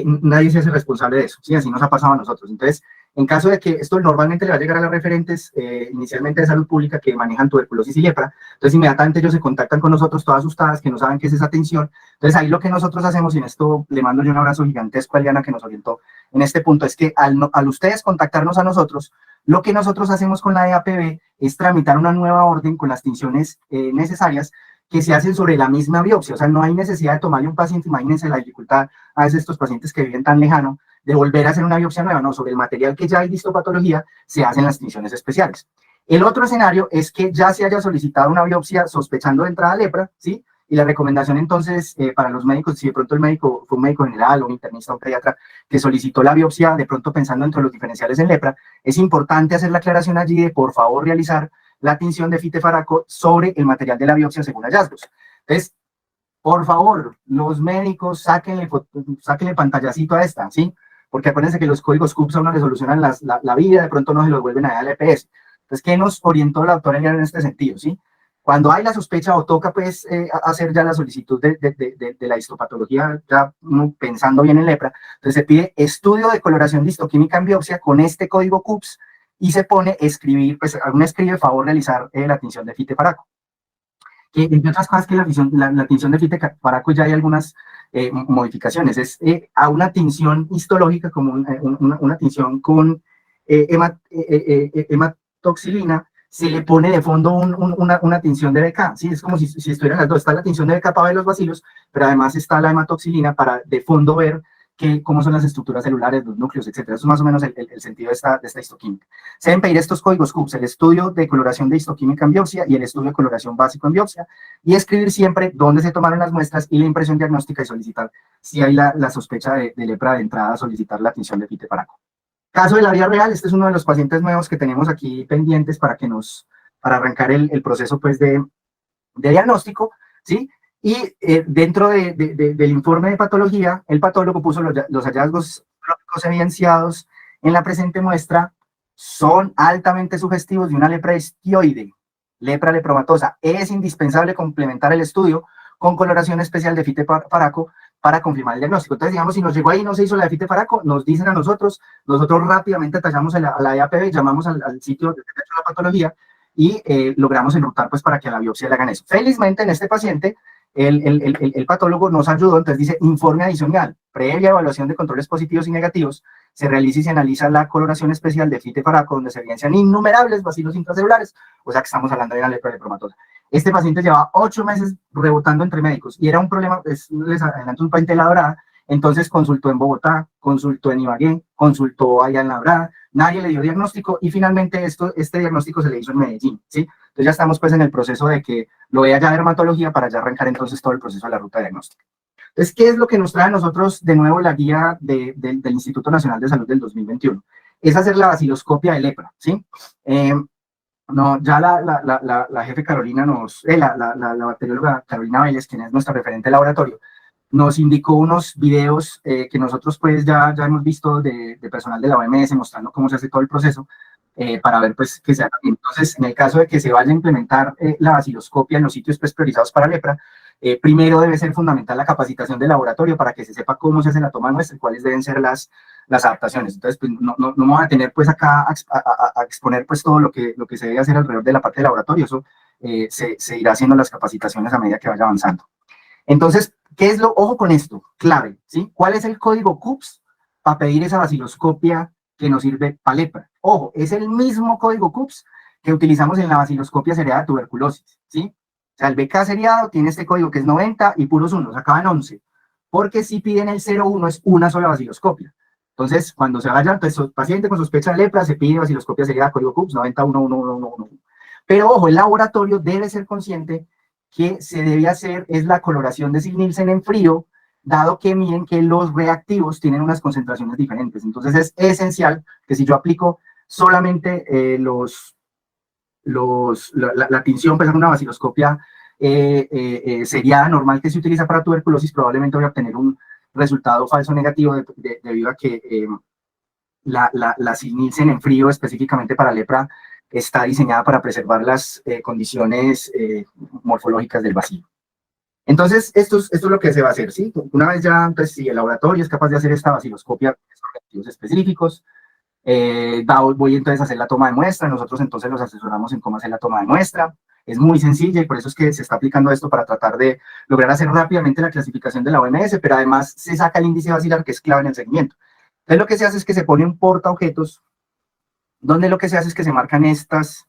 nadie se hace responsable de eso, ¿sí? Así nos ha pasado a nosotros. Entonces, en caso de que esto normalmente le va a llegar a las referentes inicialmente de salud pública que manejan tuberculosis y lepra, entonces inmediatamente ellos se contactan con nosotros todas asustadas que no saben qué es esa tinción. Entonces ahí lo que nosotros hacemos, y en esto le mando yo un abrazo gigantesco a Eliana que nos orientó en este punto, es que al ustedes contactarnos a nosotros, lo que nosotros hacemos con la EAPB es tramitar una nueva orden con las tinciones necesarias que se hacen sobre la misma biopsia. O sea, no hay necesidad de tomarle un paciente, imagínense la dificultad a veces estos pacientes que viven tan lejano, de volver a hacer una biopsia nueva, no, sobre el material que ya hay de histopatología se hacen las tinciones especiales. El otro escenario es que ya se haya solicitado una biopsia sospechando de entrada lepra, ¿sí? Y la recomendación entonces para los médicos, si de pronto el médico fue un médico general o un internista o un pediatra que solicitó la biopsia de pronto pensando entre los diferenciales en lepra, es importante hacer la aclaración allí de por favor realizar la tinción de fitefaraco sobre el material de la biopsia según hallazgos. Entonces, por favor, los médicos, sáquenle pantallacito a esta, ¿sí? Porque acuérdense que los códigos CUPS a uno le solucionan la vida, de pronto no se los vuelven a dar al EPS. Entonces, ¿qué nos orientó la doctora Eliana en este sentido, sí? Cuando hay la sospecha o toca, pues, hacer ya la solicitud de la histopatología, ya pensando bien en lepra, entonces se pide estudio de coloración de histoquímica en biopsia con este código CUPS y se pone escribir, pues, uno escribe favor realizar la tinción de fitefaraco. Que entre otras cosas que la tinción de fitefaraco ya hay algunas modificaciones, es a una tinción histológica como una tinción con hematoxilina, se le pone de fondo una tinción de BK, ¿sí? Es como si estuvieran las dos, está la tinción de BK para ver los bacilos, pero además está la hematoxilina para de fondo ver cómo son las estructuras celulares, los núcleos, etcétera. Eso es más o menos el sentido de esta histoquímica. Se deben pedir estos códigos CUPS, el estudio de coloración de histoquímica en biopsia y el estudio de coloración básico en biopsia, y escribir siempre dónde se tomaron las muestras y la impresión diagnóstica y solicitar, si hay la sospecha de lepra de entrada, solicitar la tinción de fitefaraco. Caso de la vida real, este es uno de los pacientes nuevos que tenemos aquí pendientes para arrancar el proceso pues de diagnóstico, ¿sí? Y dentro del informe de patología, el patólogo puso los hallazgos biológicos evidenciados en la presente muestra son altamente sugestivos de una lepra histioide, lepra lepromatosa. Es indispensable complementar el estudio con coloración especial de fitefaraco para confirmar el diagnóstico. Entonces, digamos, si nos llegó ahí y no se hizo la de fitefaraco, nos dicen a nosotros rápidamente tallamos a la EAPB, llamamos al sitio de la patología y logramos enrutar pues para que a la biopsia le hagan eso. Felizmente en este paciente el patólogo nos ayudó, entonces dice informe adicional, previa evaluación de controles positivos y negativos, se realiza y se analiza la coloración especial de fitefaraco donde se evidencian innumerables bacilos intracelulares, o sea que estamos hablando de una lepra lepromatosa. Este paciente llevaba 8 meses rebotando entre médicos y era un problema, pues, les adelanto un paciente de la Dorada, entonces consultó en Bogotá, consultó en Ibagué, consultó allá en La Dorada, nadie le dio diagnóstico y finalmente este diagnóstico se le hizo en Medellín, ¿sí? Entonces ya estamos pues en el proceso de que lo vea ya dermatología para ya arrancar entonces todo el proceso de la ruta diagnóstica. Entonces, ¿qué es lo que nos trae a nosotros de nuevo la guía del Instituto Nacional de Salud del 2021? Es hacer la vaciloscopia de lepra, ¿sí? No, ya la jefe Carolina la bacterióloga Carolina Vélez, quien es nuestra referente de laboratorio, nos indicó unos videos que nosotros pues ya hemos visto de personal de la OMS mostrando cómo se hace todo el proceso para ver pues que se haga bien. Entonces, en el caso de que se vaya a implementar la vaciloscopia en los sitios pues priorizados para lepra, primero debe ser fundamental la capacitación del laboratorio para que se sepa cómo se hace la toma de muestra y cuáles deben ser las adaptaciones. Entonces, pues, no vamos a tener pues acá a exponer pues todo lo que se debe hacer alrededor de la parte del laboratorio. Eso se irá haciendo las capacitaciones a medida que vaya avanzando. Entonces, ¿qué es ojo con esto? Clave, ¿sí? ¿Cuál es el código CUPS para pedir esa vaciloscopia que nos sirve para lepra? Ojo, es el mismo código CUPS que utilizamos en la vaciloscopia seriada de tuberculosis, ¿sí? sea, el BK seriado tiene este código que es 90 y puros unos, acaban 11, porque si piden el 01 es una sola vaciloscopia. Entonces, cuando se vaya el paciente con sospecha de lepra, se pide vaciloscopia seriada, código CUPS 911111. Pero ojo, el laboratorio debe ser consciente que se debe hacer es la coloración de Sig-Nielsen en frío, dado que miren que los reactivos tienen unas concentraciones diferentes. Entonces es esencial que si yo aplico solamente la tinción, pues una vaciloscopia seriada normal que se utiliza para tuberculosis, probablemente voy a obtener un resultado falso negativo debido a que la Sig-Nielsen en frío específicamente para lepra está diseñada para preservar las condiciones morfológicas del vacío. Entonces, esto es lo que se va a hacer, ¿sí? Una vez ya, entonces, si el laboratorio es capaz de hacer esta vaciloscopia con objetivos específicos, voy entonces a hacer la toma de muestra, nosotros entonces los asesoramos en cómo hacer la toma de muestra, es muy sencilla y por eso es que se está aplicando esto para tratar de lograr hacer rápidamente la clasificación de la OMS, pero además se saca el índice vacilar que es clave en el seguimiento. Entonces lo que se hace es que se pone un portaobjetos donde lo que se hace es que se marcan estas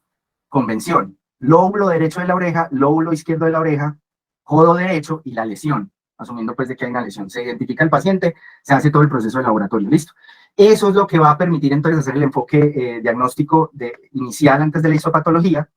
convenciones, lóbulo derecho de la oreja, lóbulo izquierdo de la oreja, codo derecho y la lesión, asumiendo pues de que hay una lesión. Se identifica el paciente, se hace todo el proceso de laboratorio, listo. Eso es lo que va a permitir entonces hacer el enfoque diagnóstico inicial antes de la histopatología,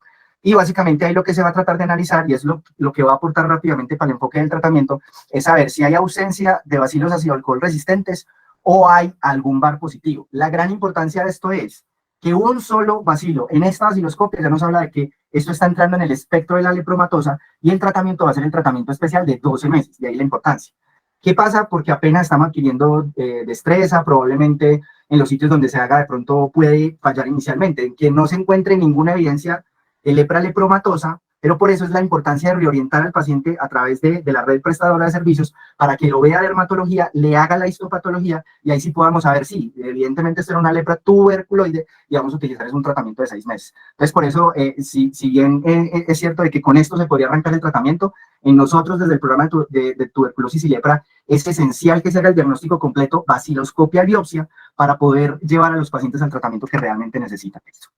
y básicamente ahí lo que se va a tratar de analizar, y es lo que va a aportar rápidamente para el enfoque del tratamiento, es saber si hay ausencia de bacilos ácido alcohol resistentes o hay algún VAR positivo. La gran importancia de esto es que un solo bacilo en esta vaciloscopia ya nos habla de que esto está entrando en el espectro de la lepromatosa y el tratamiento va a ser el tratamiento especial de 12 meses, de ahí la importancia. ¿Qué pasa? Porque apenas estamos adquiriendo destreza, probablemente en los sitios donde se haga de pronto puede fallar inicialmente, en que no se encuentre ninguna evidencia de lepra lepromatosa, pero por eso es la importancia de reorientar al paciente a través de la red prestadora de servicios para que lo vea dermatología, le haga la histopatología y ahí sí podamos saber si evidentemente esto era una lepra tuberculoide y vamos a utilizar es un tratamiento de 6 meses. Entonces por eso, si bien es cierto de que con esto se podría arrancar el tratamiento, en nosotros desde el programa de tuberculosis y lepra es esencial que se haga el diagnóstico completo, vaciloscopia, biopsia, para poder llevar a los pacientes al tratamiento que realmente necesitan esto.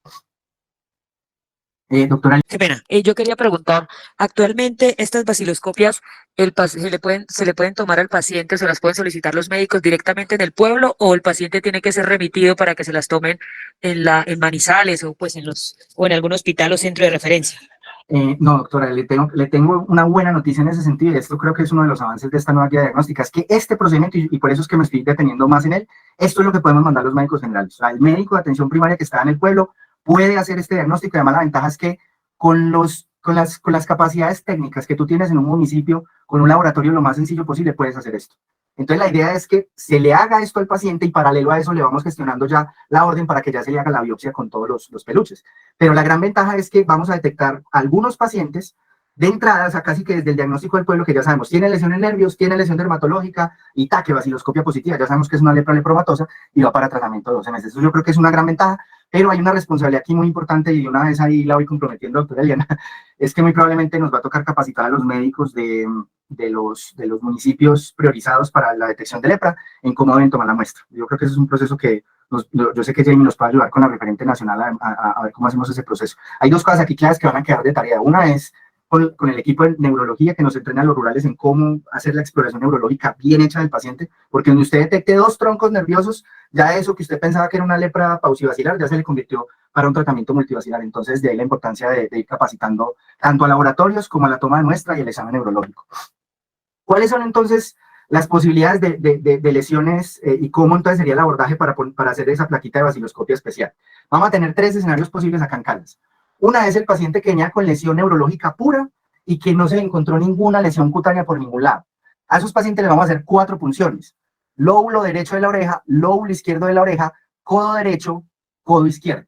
Doctora. Qué pena. Yo quería preguntar, actualmente estas vaciloscopias se le pueden tomar al paciente, se las pueden solicitar los médicos directamente en el pueblo o el paciente tiene que ser remitido para que se las tomen en Manizales o pues en algún hospital o centro de referencia. No, doctora, le tengo una buena noticia en ese sentido, y esto creo que es uno de los avances de esta nueva guía diagnóstica, es que este procedimiento, y por eso es que me estoy deteniendo más en él, esto es lo que podemos mandar los médicos generales. O sea, el médico de atención primaria que está en el pueblo puede hacer este diagnóstico, y además la ventaja es que con las capacidades técnicas que tú tienes en un municipio, con un laboratorio lo más sencillo posible, puedes hacer esto. Entonces la idea es que se le haga esto al paciente y paralelo a eso le vamos gestionando ya la orden para que ya se le haga la biopsia con todos los peluches. Pero la gran ventaja es que vamos a detectar algunos pacientes de entrada, o sea, casi que desde el diagnóstico del pueblo que ya sabemos, tiene lesión en nervios, tiene lesión dermatológica y taque, vaciloscopia positiva, ya sabemos que es una lepra lepromatosa y va para tratamiento de 12 meses. Eso yo creo que es una gran ventaja, pero hay una responsabilidad aquí muy importante y una vez ahí la voy comprometiendo, doctora Eliana, es que muy probablemente nos va a tocar capacitar a los médicos de los municipios priorizados para la detección de lepra en cómo deben tomar la muestra. Yo creo que ese es un proceso que yo sé que Jamie nos puede ayudar con la referente nacional a ver cómo hacemos ese proceso. Hay dos cosas aquí claves que van a quedar de tarea. Una es con el equipo de neurología que nos entrena a los rurales en cómo hacer la exploración neurológica bien hecha del paciente, porque donde usted detecte 2 troncos nerviosos, ya eso que usted pensaba que era una lepra paucivacilar ya se le convirtió para un tratamiento multivacilar. Entonces, de ahí la importancia de ir capacitando tanto a laboratorios como a la toma de muestra y el examen neurológico. ¿Cuáles son entonces las posibilidades de lesiones y cómo entonces sería el abordaje para hacer esa plaquita de vaciloscopia especial? Vamos a tener 3 escenarios posibles acá en Caldas. Una es el paciente que venía con lesión neurológica pura y que no se le encontró ninguna lesión cutánea por ningún lado. A esos pacientes les vamos a hacer 4 punciones. Lóbulo derecho de la oreja, lóbulo izquierdo de la oreja, codo derecho, codo izquierdo.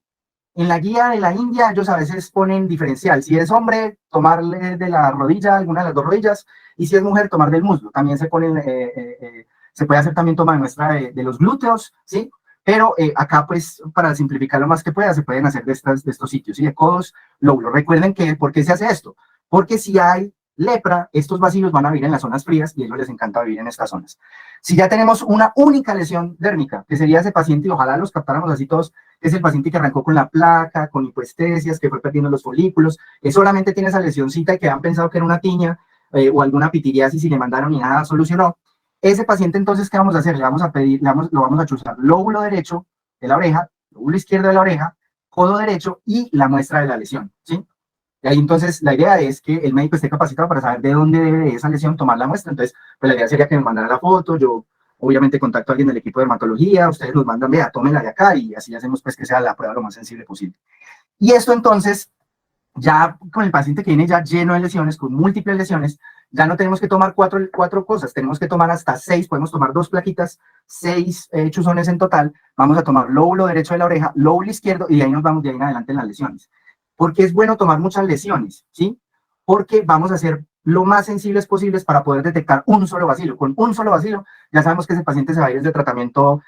En la guía de la India ellos a veces ponen diferencial. Si es hombre, tomarle de la rodilla, alguna de las 2 rodillas, y si es mujer, tomar del muslo. También se ponen, se puede hacer también toma de muestra de los glúteos, ¿sí? Pero acá, pues, para simplificar lo más que pueda, se pueden hacer de estos sitios, ¿sí? De codos, lóbulos. Recuerden que, ¿por qué se hace esto? Porque si hay lepra, estos bacilos van a vivir en las zonas frías y a ellos les encanta vivir en estas zonas. Si ya tenemos una única lesión dérmica, que sería ese paciente, y ojalá los captáramos así todos, que es el paciente que arrancó con la placa, con hipoestesias, que fue perdiendo los folículos, que solamente tiene esa lesioncita y que han pensado que era una tiña o alguna pitiriasis y le mandaron y nada solucionó. Ese paciente, entonces, ¿qué vamos a hacer? Le vamos a pedir, lo vamos a chuzar lóbulo derecho de la oreja, lóbulo izquierdo de la oreja, codo derecho y la muestra de la lesión, ¿sí? Y ahí entonces la idea es que el médico esté capacitado para saber de dónde debe esa lesión tomar la muestra. Entonces, pues la idea sería que me mandara la foto, yo obviamente contacto a alguien del equipo de dermatología, ustedes nos mandan, vea, tómenla de acá y así hacemos pues que sea la prueba lo más sensible posible. Y esto entonces, ya con el paciente que viene ya lleno de lesiones, con múltiples lesiones, ya no tenemos que tomar cuatro cosas, tenemos que tomar hasta 6, podemos tomar 2 plaquitas, 6 chuzones en total, vamos a tomar lóbulo derecho de la oreja, lóbulo izquierdo y de ahí nos vamos de ahí en adelante en las lesiones. ¿Por qué es bueno tomar muchas lesiones? ¿Sí? Porque vamos a ser lo más sensibles posibles para poder detectar un solo bacilo. Con un solo bacilo ya sabemos que ese paciente se va a ir de tratamiento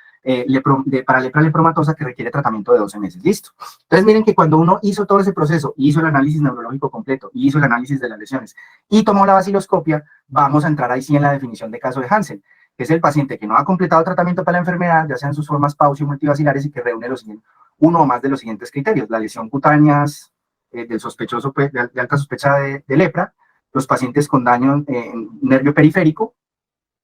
para lepra lepromatosa que requiere tratamiento de 12 meses. ¿Listo? Entonces miren que cuando uno hizo todo ese proceso, hizo el análisis neurológico completo, hizo el análisis de las lesiones y tomó la baciloscopia, vamos a entrar ahí sí en la definición de caso de Hansen, que es el paciente que no ha completado tratamiento para la enfermedad, ya sean sus formas pauci multivacilares y que reúne uno o más de los siguientes criterios: la lesión cutáneas del sospechoso de alta sospecha de lepra, los pacientes con daño en nervio periférico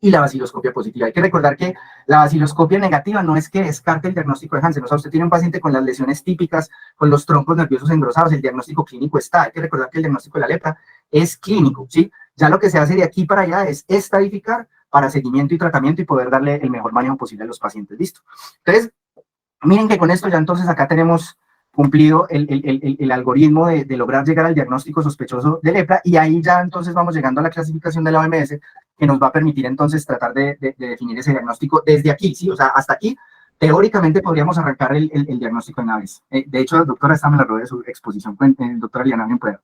y la baciloscopia positiva. Hay que recordar que la baciloscopia negativa no es que descarte el diagnóstico de Hansen. O sea, usted tiene un paciente con las lesiones típicas, con los troncos nerviosos engrosados, el diagnóstico clínico está. Hay que recordar que el diagnóstico de la lepra es clínico, ¿sí? Ya lo que se hace de aquí para allá es estadificar para seguimiento y tratamiento y poder darle el mejor manejo posible a los pacientes. Listo. Entonces, miren que con esto ya entonces acá tenemos cumplido el algoritmo de lograr llegar al diagnóstico sospechoso de lepra, y ahí ya entonces vamos llegando a la clasificación de la OMS, que nos va a permitir entonces tratar de definir ese diagnóstico desde aquí, ¿sí? O sea, hasta aquí, teóricamente podríamos arrancar el diagnóstico en aves. De hecho, la doctora está en la rueda de su exposición, doctora Liana, bien pueda.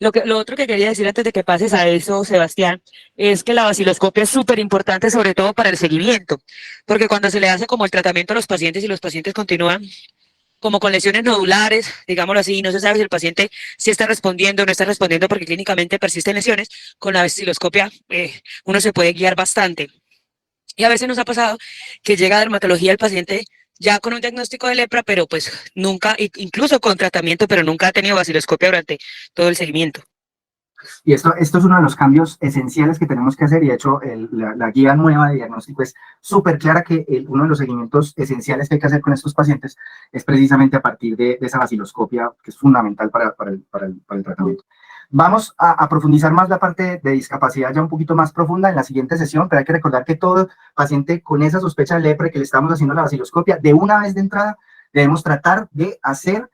Lo otro que quería decir antes de que pases a eso, Sebastián, es que la baciloscopia es súper importante, sobre todo para el seguimiento, porque cuando se le hace como el tratamiento a los pacientes y los pacientes continúan como con lesiones nodulares, digámoslo así, y no se sabe si el paciente sí está respondiendo o no está respondiendo porque clínicamente persisten lesiones, con la baciloscopia uno se puede guiar bastante. Y a veces nos ha pasado que llega a dermatología el paciente ya con un diagnóstico de lepra, pero pues nunca, incluso con tratamiento, pero nunca ha tenido baciloscopia durante todo el seguimiento. Y esto es uno de los cambios esenciales que tenemos que hacer, y de hecho la guía nueva de diagnóstico es súper clara que uno de los seguimientos esenciales que hay que hacer con estos pacientes es precisamente a partir de esa baciloscopia, que es fundamental para el tratamiento. Vamos a profundizar más la parte de discapacidad ya un poquito más profunda en la siguiente sesión, pero hay que recordar que todo paciente con esa sospecha de lepra que le estamos haciendo la baciloscopia, de una vez de entrada debemos tratar de hacer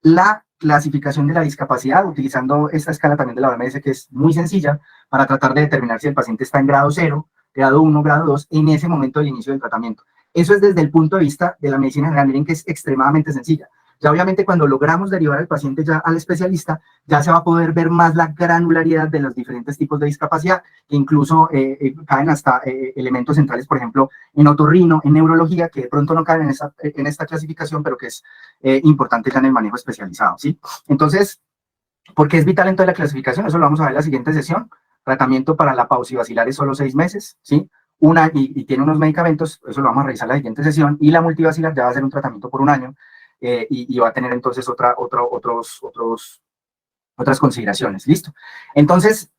la clasificación de la discapacidad utilizando esta escala también de la OMS, que es muy sencilla para tratar de determinar si el paciente está en grado 0, grado 1, grado 2 en ese momento del inicio del tratamiento. Eso es desde el punto de vista de la medicina general. Miren que es extremadamente sencilla. Ya obviamente cuando logramos derivar al paciente ya al especialista, ya se va a poder ver más la granularidad de los diferentes tipos de discapacidad, que incluso caen hasta elementos centrales, por ejemplo, en otorrino, en neurología, que de pronto no caen en esta clasificación, pero que es importante ya en el manejo especializado, ¿sí? Entonces, ¿por qué es vital entonces la clasificación? Eso lo vamos a ver en la siguiente sesión. Tratamiento para la paucivacilar es solo 6 meses, ¿sí? Y tiene unos medicamentos, eso lo vamos a revisar en la siguiente sesión, y la multivacilar ya va a ser un tratamiento por 1 año, y va a tener entonces otras consideraciones. ¿Listo? Entonces,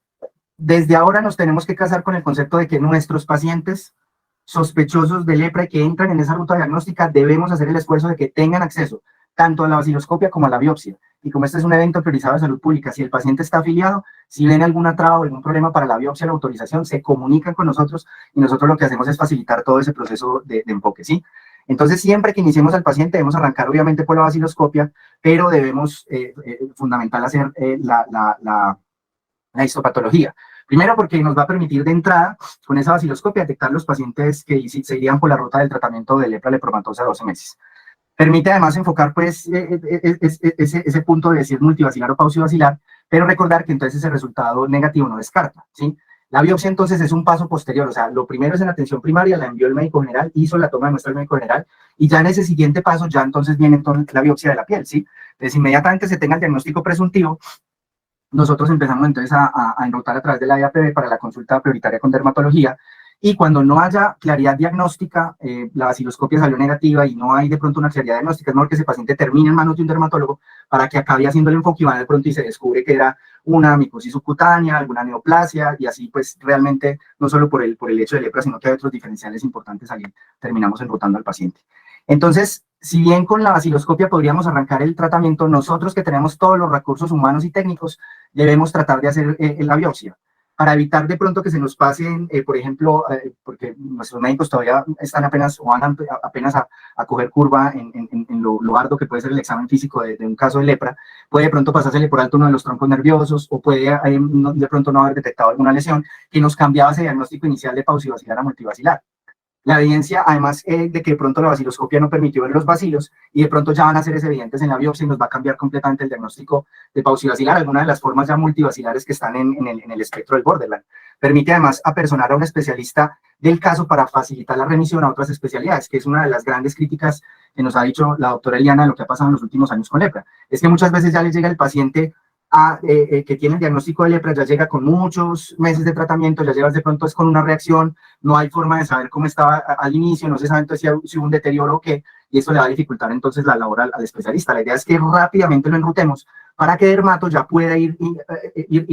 desde ahora nos tenemos que casar con el concepto de que nuestros pacientes sospechosos de lepra y que entran en esa ruta diagnóstica debemos hacer el esfuerzo de que tengan acceso tanto a la baciloscopia como a la biopsia. Y como este es un evento priorizado de salud pública, si el paciente está afiliado, si ven alguna traba o algún problema para la biopsia o la autorización, se comunican con nosotros y nosotros lo que hacemos es facilitar todo ese proceso de enfoque, ¿sí? Entonces, siempre que iniciemos al paciente, debemos arrancar obviamente por la baciloscopia, pero debemos, fundamental, hacer la histopatología. Primero, porque nos va a permitir de entrada, con esa baciloscopia, detectar los pacientes que se irían por la ruta del tratamiento de lepra lepromatosa a 12 meses. Permite además enfocar pues ese punto de si es multivacilar o paucivacilar, pero recordar que entonces ese resultado negativo no descarta, ¿sí? La biopsia entonces es un paso posterior, o sea, lo primero es en atención primaria, la envió el médico general, hizo la toma de muestra del médico general, y ya en ese siguiente paso ya entonces viene entonces la biopsia de la piel, ¿sí? Entonces inmediatamente se tenga el diagnóstico presuntivo, nosotros empezamos entonces a enrutar a través de la IAPB para la consulta prioritaria con dermatología, y cuando no haya claridad diagnóstica, la vaciloscopia salió negativa y no hay de pronto una claridad diagnóstica, es mejor que ese paciente termine en manos de un dermatólogo para que acabe haciendo el enfoque y va de pronto y se descubre que era una micosis subcutánea, alguna neoplasia, y así pues realmente no solo por el hecho de lepra, sino que hay otros diferenciales importantes ahí, terminamos enrutando al paciente. Entonces, si bien con la vaciloscopia podríamos arrancar el tratamiento, nosotros que tenemos todos los recursos humanos y técnicos, debemos tratar de hacer la biopsia para evitar de pronto que se nos pasen, por ejemplo, porque nuestros médicos todavía están apenas o van apenas a coger curva en lo arduo que puede ser el examen físico de un caso de lepra, puede de pronto pasársele por alto uno de los troncos nerviosos o puede de pronto no haber detectado alguna lesión que nos cambiaba ese diagnóstico inicial de pausivacilar a multivacilar. La evidencia, además de que de pronto la vaciloscopia no permitió ver los vacilos y de pronto ya van a ser evidentes en la biopsia y nos va a cambiar completamente el diagnóstico de pausivacilar, alguna de las formas ya multivacilares que están en el espectro del borderline. Permite además apersonar a un especialista del caso para facilitar la remisión a otras especialidades, que es una de las grandes críticas que nos ha dicho la doctora Eliana de lo que ha pasado en los últimos años con lepra. Es que muchas veces ya le llega el paciente que tiene el diagnóstico de lepra, ya llega con muchos meses de tratamiento, ya llevas de pronto es con una reacción, no hay forma de saber cómo estaba al inicio, no se sabe entonces si hubo un deterioro o qué, y eso le va a dificultar entonces la labor al especialista. La idea es que rápidamente lo enrutemos para que dermato ya pueda ir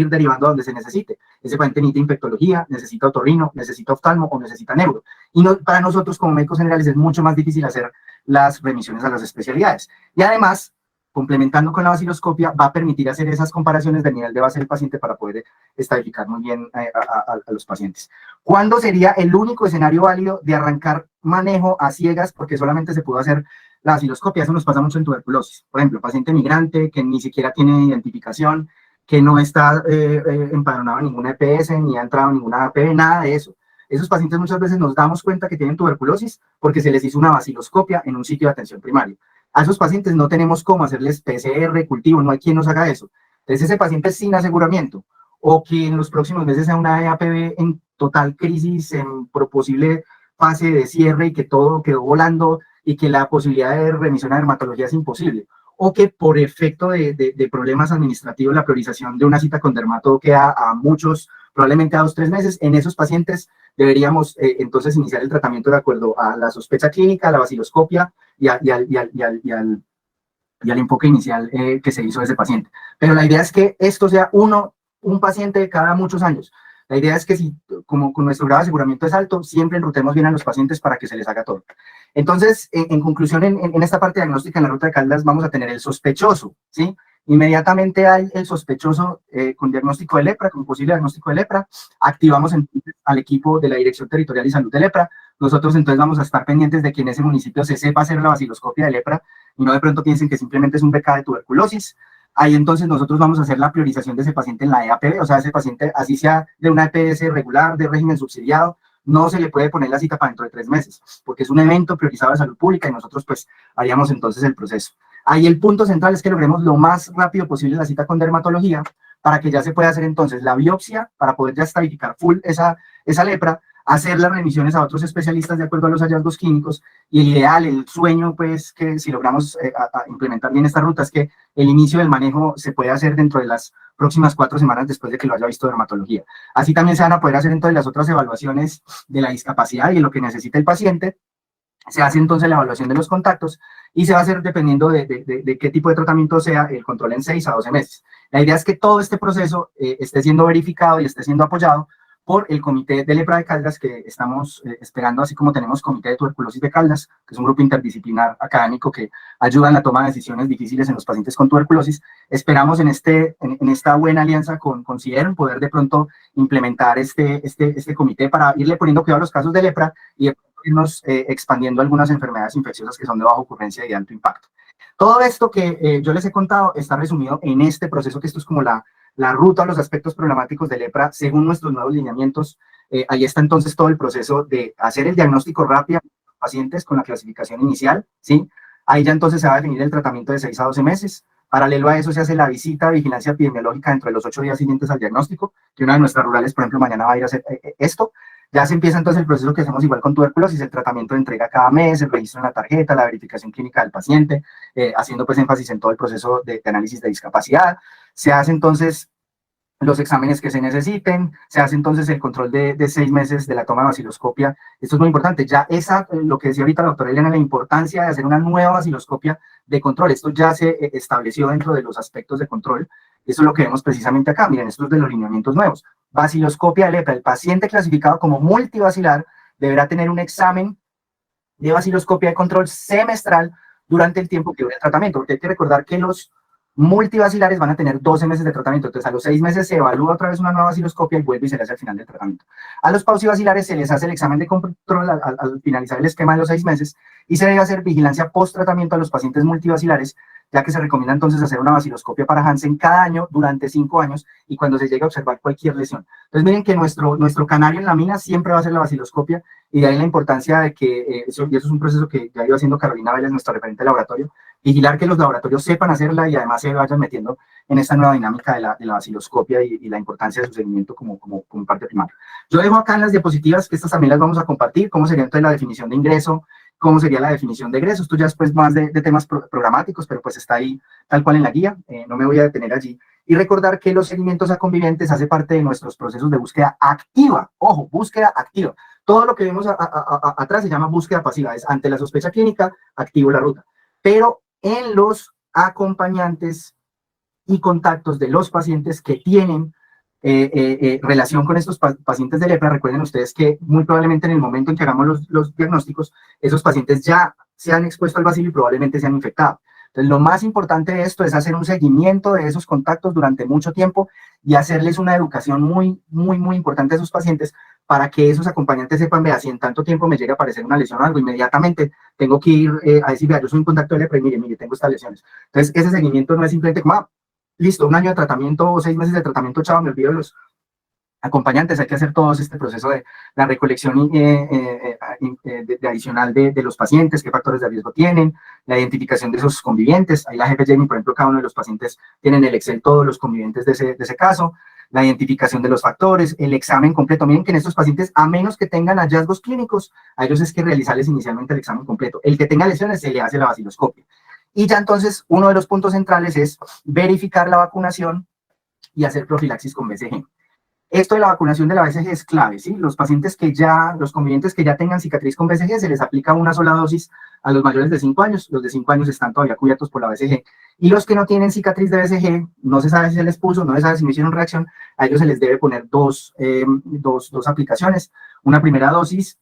derivando a donde se necesite. Ese paciente necesita infectología, necesita otorrino, necesita oftalmo o necesita neuro. Y no, para nosotros como médicos generales es mucho más difícil hacer las remisiones a las especialidades. Y además, complementando con la vaciloscopia, va a permitir hacer esas comparaciones del nivel de base del paciente para poder estadificar muy bien a los pacientes. ¿Cuándo sería el único escenario válido de arrancar manejo a ciegas porque solamente se pudo hacer la vaciloscopia? Eso nos pasa mucho en tuberculosis. Por ejemplo, paciente migrante que ni siquiera tiene identificación, que no está empadronado en ninguna EPS, ni ha entrado en ninguna APB, nada de eso. Esos pacientes muchas veces nos damos cuenta que tienen tuberculosis porque se les hizo una vaciloscopia en un sitio de atención primaria. A esos pacientes no tenemos cómo hacerles PCR, cultivo, no hay quien nos haga eso. Entonces ese paciente sin aseguramiento o que en los próximos meses sea una EAPB en total crisis, en posible fase de cierre y que todo quedó volando y que la posibilidad de remisión a dermatología es imposible. O que por efecto de problemas administrativos la priorización de una cita con dermato queda a muchos, probablemente a 2 o 3 meses. En esos pacientes deberíamos entonces iniciar el tratamiento de acuerdo a la sospecha clínica, a la vaciloscopia y al enfoque inicial que se hizo de ese paciente. Pero la idea es que esto sea un paciente cada muchos años. La idea es que si, como con nuestro grado de aseguramiento es alto, siempre enrutemos bien a los pacientes para que se les haga todo. Entonces, en conclusión, en esta parte diagnóstica en la ruta de Caldas vamos a tener el sospechoso, ¿sí? Inmediatamente hay el sospechoso con diagnóstico de lepra, con posible diagnóstico de lepra. Activamos entonces al equipo de la Dirección Territorial de Salud de Lepra. Nosotros entonces vamos a estar pendientes de que en ese municipio se sepa hacer la vaciloscopia de lepra y no de pronto piensen que simplemente es un BK de tuberculosis. Ahí entonces nosotros vamos a hacer la priorización de ese paciente en la EAPB, o sea, ese paciente, así sea de una EPS regular, de régimen subsidiado, no se le puede poner la cita para dentro de 3 meses, porque es un evento priorizado de salud pública y nosotros pues haríamos entonces el proceso. Ahí el punto central es que logremos lo más rápido posible la cita con dermatología para que ya se pueda hacer entonces la biopsia, para poder ya estadificar full esa lepra, hacer las remisiones a otros especialistas de acuerdo a los hallazgos químicos, y el ideal, el sueño, pues, que si logramos implementar bien esta ruta, es que el inicio del manejo se puede hacer dentro de las próximas 4 semanas después de que lo haya visto dermatología. Así también se van a poder hacer entonces las otras evaluaciones de la discapacidad y de lo que necesita el paciente. Se hace entonces la evaluación de los contactos y se va a hacer dependiendo de qué tipo de tratamiento sea el control en 6 a 12 meses. La idea es que todo este proceso esté siendo verificado y esté siendo apoyado por el Comité de Lepra de Caldas que estamos esperando, así como tenemos Comité de Tuberculosis de Caldas, que es un grupo interdisciplinar académico que ayuda en la toma de decisiones difíciles en los pacientes con tuberculosis. Esperamos en esta buena alianza con CIERN poder de pronto implementar este comité para irle poniendo cuidado a los casos de lepra y irnos expandiendo algunas enfermedades infecciosas que son de baja ocurrencia y de alto impacto. Todo esto que yo les he contado está resumido en este proceso, que esto es como la ruta a los aspectos problemáticos de lepra según nuestros nuevos lineamientos. Ahí está entonces todo el proceso de hacer el diagnóstico rápido a los pacientes con la clasificación inicial, ¿sí? Ahí ya entonces se va a definir el tratamiento de 6 a 12 meses. Paralelo a eso se hace la visita de vigilancia epidemiológica dentro de los 8 días siguientes al diagnóstico, que una de nuestras rurales, por ejemplo, mañana va a ir a hacer esto. Ya se empieza entonces el proceso que hacemos igual con tuberculosis, el tratamiento de entrega cada mes, el registro en la tarjeta, la verificación clínica del paciente, haciendo pues énfasis en todo el proceso de análisis de discapacidad. Se hace entonces los exámenes que se necesiten, se hace entonces el control de 6 meses de la toma de vaciloscopia. Esto es muy importante, ya lo que decía ahorita la doctora Elena, la importancia de hacer una nueva vaciloscopia de control, esto ya se estableció dentro de los aspectos de control, eso es lo que vemos precisamente acá, miren, estos de los lineamientos nuevos. Vaciloscopia de lepra, el paciente clasificado como multivacilar deberá tener un examen de vaciloscopia de control semestral durante el tiempo que dure el tratamiento, porque hay que recordar que los multivacilares van a tener 12 meses de tratamiento, entonces a los 6 meses se evalúa otra vez una nueva vaciloscopia y vuelve y se le hace al final del tratamiento. A los pausivacilares se les hace el examen de control al finalizar el esquema de los 6 meses y se debe hacer vigilancia post-tratamiento a los pacientes multivacilares, ya que se recomienda entonces hacer una vaciloscopia para Hansen cada año durante 5 años y cuando se llegue a observar cualquier lesión. Entonces miren que nuestro canario en la mina siempre va a ser la vaciloscopia y de ahí la importancia de que, y eso es un proceso que ya iba haciendo Carolina Vélez, nuestra referente de laboratorio, vigilar que los laboratorios sepan hacerla y además se vayan metiendo en esta nueva dinámica de la vaciloscopia y la importancia de su seguimiento como parte primaria. Yo dejo acá en las diapositivas, que estas también las vamos a compartir, cómo sería entonces la definición de ingreso, cómo sería la definición de egreso. Esto ya es pues más de temas programáticos, pero pues está ahí tal cual en la guía, no me voy a detener allí. Y recordar que los seguimientos a convivientes hace parte de nuestros procesos de búsqueda activa. Ojo, búsqueda activa. Todo lo que vemos atrás se llama búsqueda pasiva. Es ante la sospecha clínica, activo la ruta. Pero en los acompañantes y contactos de los pacientes que tienen relación con estos pacientes de lepra, recuerden ustedes que muy probablemente en el momento en que hagamos los diagnósticos, esos pacientes ya se han expuesto al bacilo y probablemente se han infectado. Entonces, lo más importante de esto es hacer un seguimiento de esos contactos durante mucho tiempo y hacerles una educación muy importante a esos pacientes para que esos acompañantes sepan, vea, si en tanto tiempo me llega a aparecer una lesión o algo, inmediatamente tengo que ir a decir, vea, yo soy un contacto de lepra y mire, tengo estas lesiones. Entonces, ese seguimiento no es simplemente como, listo, 1 año de tratamiento o 6 meses de tratamiento, chao, me olvido de los acompañantes, hay que hacer todo este proceso de la recolección adicional de los pacientes, qué factores de riesgo tienen, la identificación de esos convivientes. Ahí la jefe Jamie, por ejemplo, cada uno de los pacientes tiene en el Excel todos los convivientes de ese caso, la identificación de los factores, el examen completo. Miren que en estos pacientes, a menos que tengan hallazgos clínicos, a ellos es que realizarles inicialmente el examen completo. El que tenga lesiones se le hace la vaciloscopia. Y ya entonces, uno de los puntos centrales es verificar la vacunación y hacer profilaxis con BCG. Esto de la vacunación de la BCG es clave, ¿sí? Los convivientes que ya tengan cicatriz con BCG, se les aplica una sola dosis a los mayores de 5 años, los de 5 años están todavía cubiertos por la BCG, y los que no tienen cicatriz de BCG, no se sabe si se les puso, no se sabe si no hicieron reacción, a ellos se les debe poner dos aplicaciones, una primera dosis,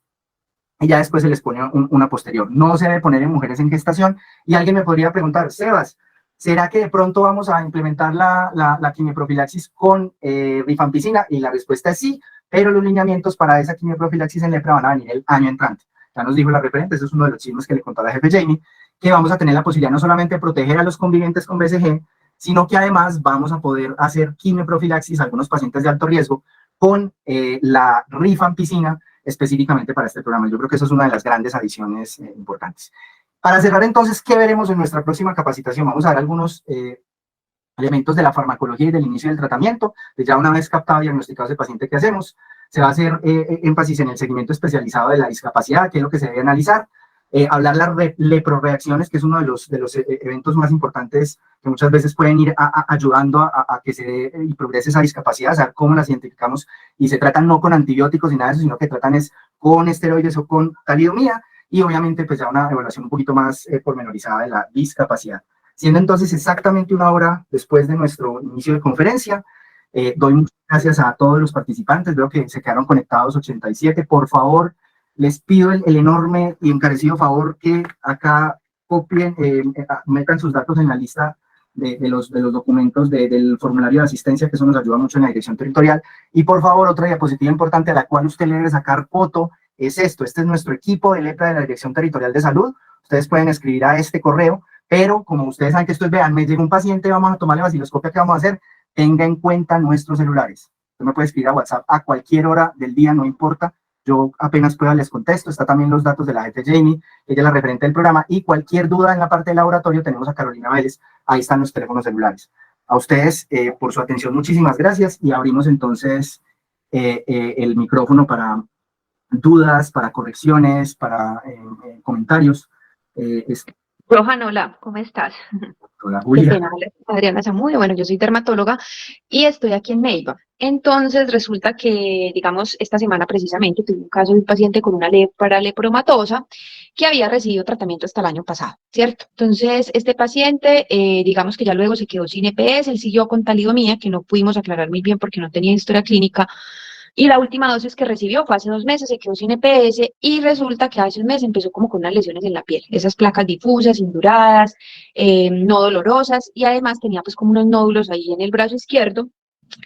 y ya después se les pone una posterior. No se debe poner en mujeres en gestación, y alguien me podría preguntar, Sebas, ¿será que de pronto vamos a implementar la quimioprofilaxis con rifampicina? Y la respuesta es sí, pero los lineamientos para esa quimioprofilaxis en lepra van a venir el año entrante. Ya nos dijo la referente, eso es uno de los chismes que le contó a la jefe Jamie, que vamos a tener la posibilidad no solamente de proteger a los convivientes con BCG, sino que además vamos a poder hacer quimioprofilaxis a algunos pacientes de alto riesgo con la rifampicina específicamente para este programa. Yo creo que eso es una de las grandes adiciones importantes. Para cerrar entonces, ¿qué veremos en nuestra próxima capacitación? Vamos a ver algunos elementos de la farmacología y del inicio del tratamiento. Pues ya una vez captado y diagnosticado ese paciente, ¿qué hacemos? Se va a hacer énfasis en el seguimiento especializado de la discapacidad, que es lo que se debe analizar. Hablar las leproreacciones, que es uno de los eventos más importantes que muchas veces pueden ir ayudando a que se dé y progrese esa discapacidad, saber cómo las identificamos, y se tratan no con antibióticos ni nada de eso, sino que tratan es con esteroides o con talidomida, y obviamente pues ya una evaluación un poquito más pormenorizada de la discapacidad. Siendo entonces exactamente 1 hora después de nuestro inicio de conferencia, doy muchas gracias a todos los participantes, veo que se quedaron conectados 87, por favor, les pido el enorme y encarecido favor que acá copien, metan sus datos en la lista de los documentos del formulario de asistencia, que eso nos ayuda mucho en la dirección territorial. Y por favor, otra diapositiva importante a la cual usted le debe sacar foto es esto. Este es nuestro equipo de lepra de la Dirección Territorial de Salud. Ustedes pueden escribir a este correo, pero como ustedes saben que esto es, vean, me llega un paciente, vamos a tomarle vaciloscopia, ¿qué vamos a hacer? Tenga en cuenta nuestros celulares. Usted me puede escribir a WhatsApp a cualquier hora del día, no importa. Yo apenas pueda les contesto. Está también los datos de la jefe Jamie, ella es la referente del programa, y cualquier duda en la parte del laboratorio tenemos a Carolina Vélez, ahí están los teléfonos celulares. A ustedes por su atención, muchísimas gracias, y abrimos entonces el micrófono para dudas, para correcciones, para comentarios. Johan, hola, ¿cómo estás? Hola Qué Julia. pena, Adriana Zamudio. Bueno, yo soy dermatóloga y estoy aquí en Neiva. Entonces, resulta que, digamos, esta semana precisamente tuve un caso de un paciente con una lepra lepromatosa que había recibido tratamiento hasta el año pasado, ¿cierto? Entonces, este paciente, digamos que ya luego se quedó sin EPS, él siguió con talidomía, que no pudimos aclarar muy bien porque no tenía historia clínica, y la última dosis que recibió fue hace 2 meses, se quedó sin EPS y resulta que hace un mes empezó como con unas lesiones en la piel, esas placas difusas, induradas, no dolorosas, y además tenía pues como unos nódulos ahí en el brazo izquierdo,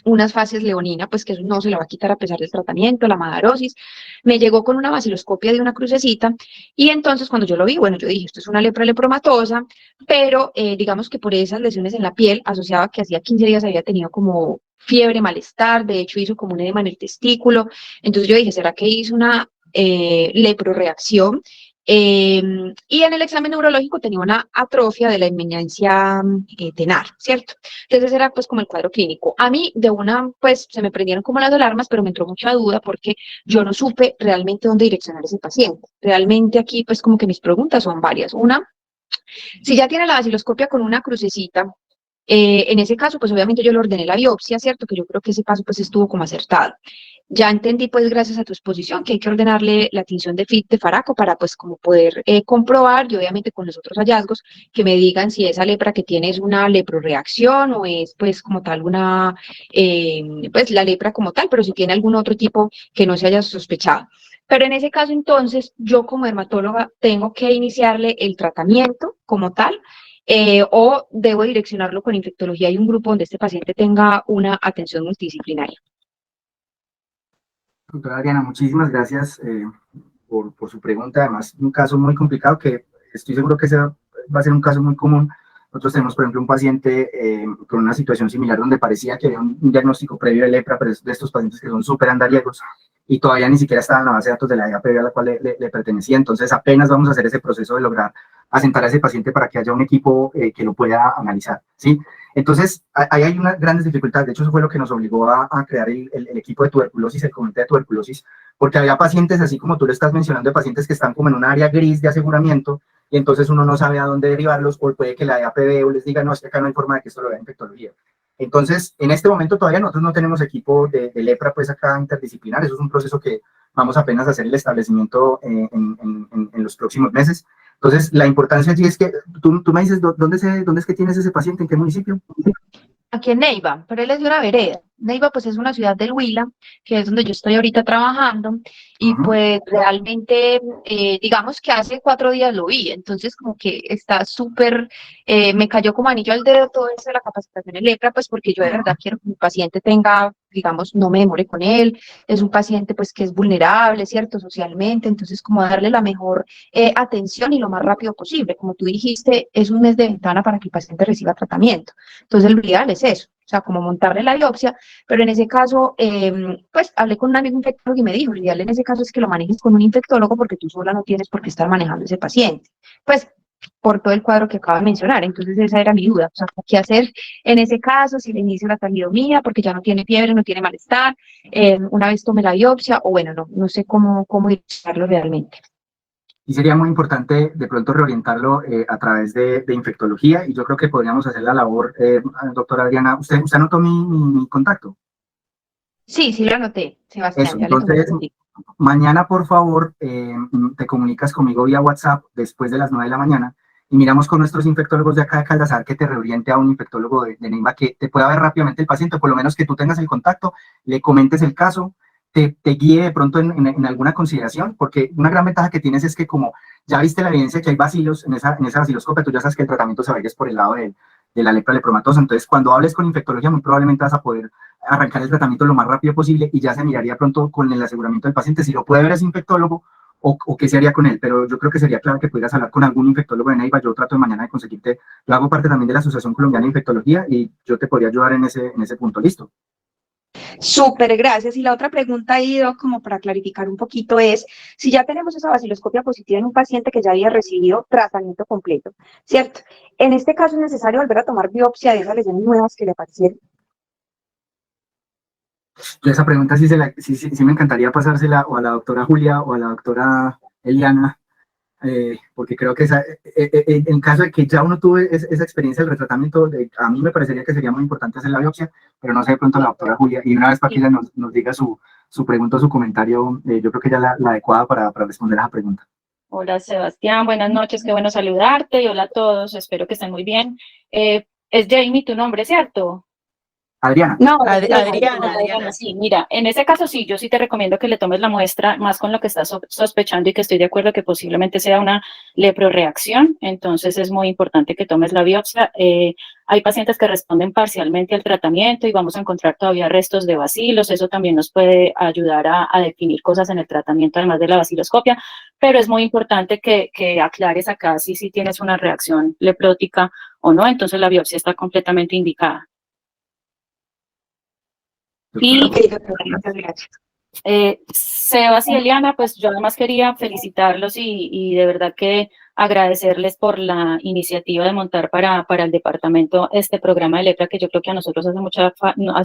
unas fases leonina, pues que eso no se le va a quitar a pesar del tratamiento, la madarosis. Me llegó con una baciloscopia de una crucecita y entonces cuando yo lo vi, bueno, yo dije, esto es una lepra lepromatosa, pero digamos que por esas lesiones en la piel asociaba que hacía 15 días había tenido como fiebre, malestar, de hecho hizo como un edema en el testículo, entonces yo dije, ¿será que hizo una leproreacción? Y en el examen neurológico tenía una atrofia de la eminencia tenar, ¿cierto? Entonces era pues como el cuadro clínico. A mí de una pues se me prendieron como las alarmas, pero me entró mucha duda porque yo no supe realmente dónde direccionar a ese paciente. Realmente aquí pues como que mis preguntas son varias. Una, si ya tiene la baciloscopia con una crucecita, en ese caso, pues obviamente yo le ordené la biopsia, ¿cierto? Que yo creo que ese paso pues estuvo como acertado. Ya entendí pues gracias a tu exposición que hay que ordenarle la tinción de FIT de faraco para pues como poder comprobar y obviamente con los otros hallazgos que me digan si esa lepra que tiene es una leproreacción o es pues como tal una, pues la lepra como tal, pero si tiene algún otro tipo que no se haya sospechado. Pero en ese caso entonces yo como dermatóloga tengo que iniciarle el tratamiento como tal o debo direccionarlo con infectología y un grupo donde este paciente tenga una atención multidisciplinaria. Doctora Adriana, muchísimas gracias por su pregunta. Además, un caso muy complicado que estoy seguro que ese va a ser un caso muy común. Nosotros tenemos, por ejemplo, un paciente con una situación similar donde parecía que había un diagnóstico previo de lepra, pero es de estos pacientes que son súper andariegos y todavía ni siquiera estaba en la base de datos de la EAPB a la cual le pertenecía. Entonces, apenas vamos a hacer ese proceso de lograr asentar a ese paciente para que haya un equipo que lo pueda analizar, ¿sí? Entonces, ahí hay unas grandes dificultades. De hecho, eso fue lo que nos obligó a crear el equipo de tuberculosis, el comité de tuberculosis, porque había pacientes, así como tú lo estás mencionando, de pacientes que están como en un área gris de aseguramiento, y entonces uno no sabe a dónde derivarlos, o puede que la EAPB les diga, no, es que acá no hay forma de que esto lo vea infectología. Entonces, en este momento todavía nosotros no tenemos equipo de lepra, pues acá interdisciplinar. Eso es un proceso que vamos apenas a hacer el establecimiento en los próximos meses. Entonces, la importancia allí es que tú me dices, ¿dónde es que tienes ese paciente? ¿En qué municipio? Aquí en Neiva, pero él es de una vereda. Neiva pues es una ciudad del Huila, que es donde yo estoy ahorita trabajando, y Ujú. pues realmente, digamos que hace 4 días lo vi, entonces como que está súper, me cayó como anillo al dedo todo eso de la capacitación en lepra, pues porque yo de verdad quiero que mi paciente tenga, digamos, no me demore con él, es un paciente pues que es vulnerable, ¿cierto? Socialmente, entonces como darle la mejor atención y lo más rápido posible. Como tú dijiste, es un mes de ventana para que el paciente reciba tratamiento. Entonces, lo ideal es eso, o sea, como montarle la biopsia, pero en ese caso, pues hablé con un amigo infectólogo y me dijo, lo ideal en ese caso es que lo manejes con un infectólogo porque tú sola no tienes por qué estar manejando ese paciente. Pues por todo el cuadro que acabo de mencionar. Entonces, esa era mi duda. O sea, ¿qué hacer en ese caso? Si le inicio la talidomía porque ya no tiene fiebre, no tiene malestar, una vez tome la biopsia, o bueno, no sé cómo iniciarlo realmente. Y sería muy importante de pronto reorientarlo a través de infectología, y yo creo que podríamos hacer la labor, doctora Adriana. ¿Usted anotó mi contacto? Sí, sí lo anoté, Eso, Sebastián, ya le tomé entonces, fotico. mañana, por favor, te comunicas conmigo vía WhatsApp después de las 9 de la mañana y miramos con nuestros infectólogos de acá de Caldas a ver que te reoriente a un infectólogo de Neiva que te pueda ver rápidamente el paciente, o por lo menos que tú tengas el contacto, le comentes el caso, te guíe de pronto en alguna consideración, porque una gran ventaja que tienes es que como ya viste la evidencia que hay bacilos en esa baciloscopia, tú ya sabes que el tratamiento se va a ir por el lado de la lepra lepromatosa. Entonces, cuando hables con infectología, muy probablemente vas a poder arrancar el tratamiento lo más rápido posible y ya se miraría pronto con el aseguramiento del paciente si lo puede ver ese infectólogo o qué se haría con él. Pero yo creo que sería clave que pudieras hablar con algún infectólogo de Neiva. Yo trato de mañana de conseguirte, yo hago parte también de la Asociación Colombiana de Infectología y yo te podría ayudar en ese punto. ¿Listo? Súper, gracias. Y la otra pregunta, Ido, como para clarificar un poquito, es si ya tenemos esa baciloscopia positiva en un paciente que ya había recibido tratamiento completo, ¿cierto? En este caso es necesario volver a tomar biopsia de esas lesiones nuevas que le aparecieron. Yo esa pregunta sí me encantaría pasársela o a la doctora Julia o a la doctora Eliana, porque creo que en caso de que ya uno tuvo esa experiencia del retratamiento, a mí me parecería que sería muy importante hacer la biopsia, pero no sé de pronto la doctora Julia, y una vez para que ella nos diga su pregunta o su comentario, yo creo que ya la adecuada para responder a esa pregunta. Hola Sebastián, buenas noches, qué bueno saludarte y hola a todos, espero que estén muy bien. Es Jamie tu nombre, ¿cierto? Adriana. No, Adriana. Sí, mira, en ese caso sí, yo sí te recomiendo que le tomes la muestra más con lo que estás sospechando y que estoy de acuerdo que posiblemente sea una leproreacción, entonces es muy importante que tomes la biopsia. Hay pacientes que responden parcialmente al tratamiento y vamos a encontrar todavía restos de bacilos, eso también nos puede ayudar a definir cosas en el tratamiento además de la baciloscopia, pero es muy importante que aclares acá si tienes una reacción leprótica o no, entonces la biopsia está completamente indicada. Y muchas gracias. Sebas y Eliana, pues yo además quería felicitarlos y de verdad que agradecerles por la iniciativa de montar para el departamento este programa de lepra que yo creo que a nosotros hace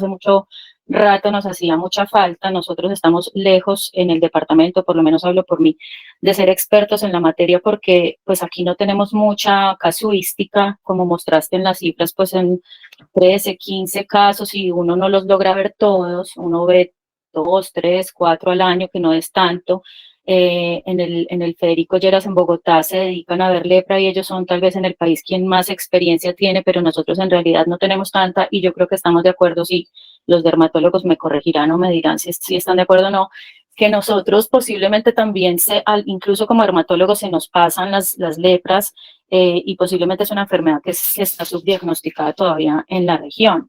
mucho rato nos hacía mucha falta. Nosotros estamos lejos en el departamento, por lo menos hablo por mí, de ser expertos en la materia porque pues aquí no tenemos mucha casuística, como mostraste en las cifras, pues en 13, 15 casos y uno no los logra ver todos, uno ve 2, 3, 4 al año, que no es tanto. En el Federico Lleras en Bogotá se dedican a ver lepra y ellos son tal vez en el país quien más experiencia tiene, pero nosotros en realidad no tenemos tanta y yo creo que estamos de acuerdo, si los dermatólogos me corregirán o me dirán si están de acuerdo o no, que nosotros posiblemente también, incluso como dermatólogos, se nos pasan las lepras y posiblemente es una enfermedad que está subdiagnosticada todavía en la región.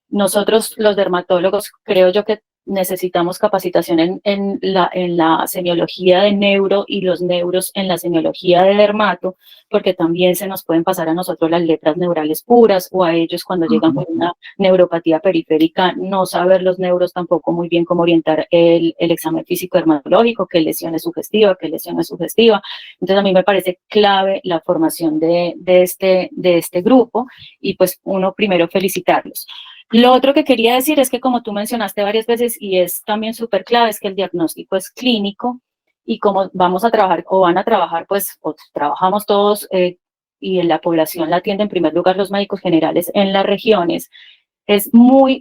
Nosotros, los dermatólogos, creo yo que necesitamos capacitación en la semiología de neuro y los neuros en la semiología de dermato, porque también se nos pueden pasar a nosotros las lepras neurales puras o a ellos cuando llegan con una neuropatía periférica, no saber los neuros tampoco muy bien cómo orientar el examen físico dermatológico, qué lesión es sugestiva, qué lesión no es sugestiva. Entonces a mí me parece clave la formación de este grupo y pues uno primero felicitarlos. Lo otro que quería decir es que como tú mencionaste varias veces y es también súper clave, es que el diagnóstico es clínico y como vamos a trabajar o van a trabajar, pues o trabajamos todos y en la población la atiende en primer lugar los médicos generales en las regiones,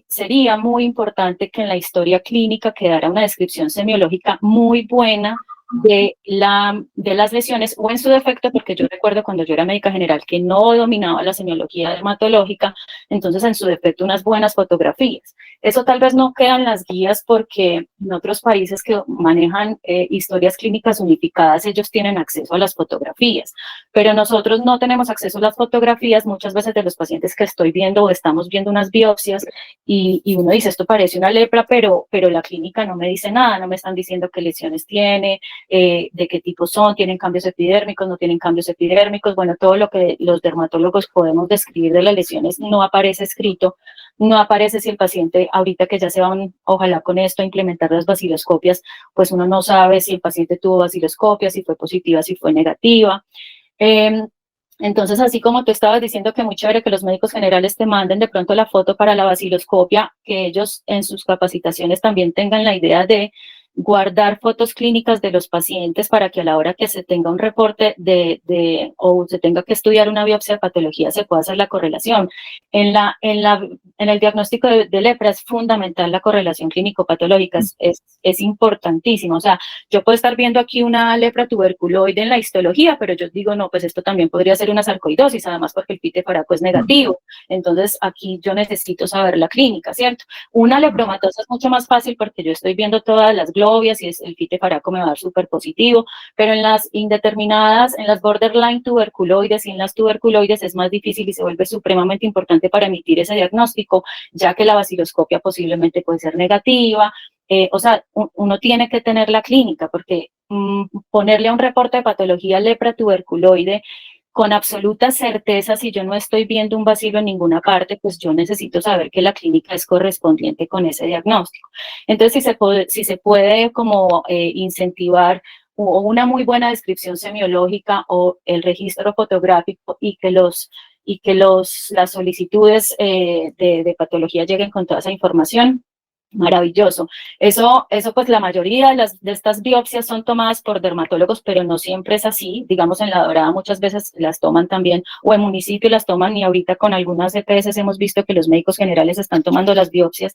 sería muy importante que en la historia clínica quedara una descripción semiológica muy buena de las lesiones o en su defecto, porque yo recuerdo cuando yo era médica general que no dominaba la semiología dermatológica, entonces en su defecto unas buenas fotografías. Eso tal vez no queda en las guías porque en otros países que manejan historias clínicas unificadas, ellos tienen acceso a las fotografías, pero nosotros no tenemos acceso a las fotografías muchas veces de los pacientes que estoy viendo o estamos viendo unas biopsias y uno dice, esto parece una lepra, pero la clínica no me dice nada, no me están diciendo qué lesiones tiene, de qué tipo son, tienen cambios epidérmicos, no tienen cambios epidérmicos, bueno, todo lo que los dermatólogos podemos describir de las lesiones no aparece escrito, no aparece si el paciente, ahorita que ya se van, ojalá con esto, a implementar las baciloscopias, pues uno no sabe si el paciente tuvo baciloscopia, si fue positiva, si fue negativa. Entonces, así como tú estabas diciendo que muy chévere que los médicos generales te manden de pronto la foto para la baciloscopia, que ellos en sus capacitaciones también tengan la idea de guardar fotos clínicas de los pacientes para que a la hora que se tenga un reporte o se tenga que estudiar una biopsia de patología se pueda hacer la correlación. En el diagnóstico de lepra es fundamental la correlación clínico-patológica, es importantísimo. O sea, yo puedo estar viendo aquí una lepra tuberculoide en la histología, pero yo digo, no, pues esto también podría ser una sarcoidosis, además porque el pitefaraco es negativo. Entonces, aquí yo necesito saber la clínica, ¿cierto? Una lepromatosa es mucho más fácil porque yo estoy viendo todas las globias y el pitefaraco me va a dar súper positivo, pero en las indeterminadas, en las borderline tuberculoides y en las tuberculoides es más difícil y se vuelve supremamente importante para emitir ese diagnóstico, ya que la baciloscopia posiblemente puede ser negativa. O sea, uno tiene que tener la clínica porque ponerle a un reporte de patología lepra tuberculoide con absoluta certeza, si yo no estoy viendo un bacilo en ninguna parte, pues yo necesito saber que la clínica es correspondiente con ese diagnóstico. Entonces, si se puede como incentivar o una muy buena descripción semiológica o el registro fotográfico y que las solicitudes de patología lleguen con toda esa información, Maravilloso. Eso pues la mayoría de estas biopsias son tomadas por dermatólogos, pero no siempre es así. Digamos, en La Dorada muchas veces las toman también, o en municipio las toman, y ahorita con algunas EPS hemos visto que los médicos generales están tomando las biopsias,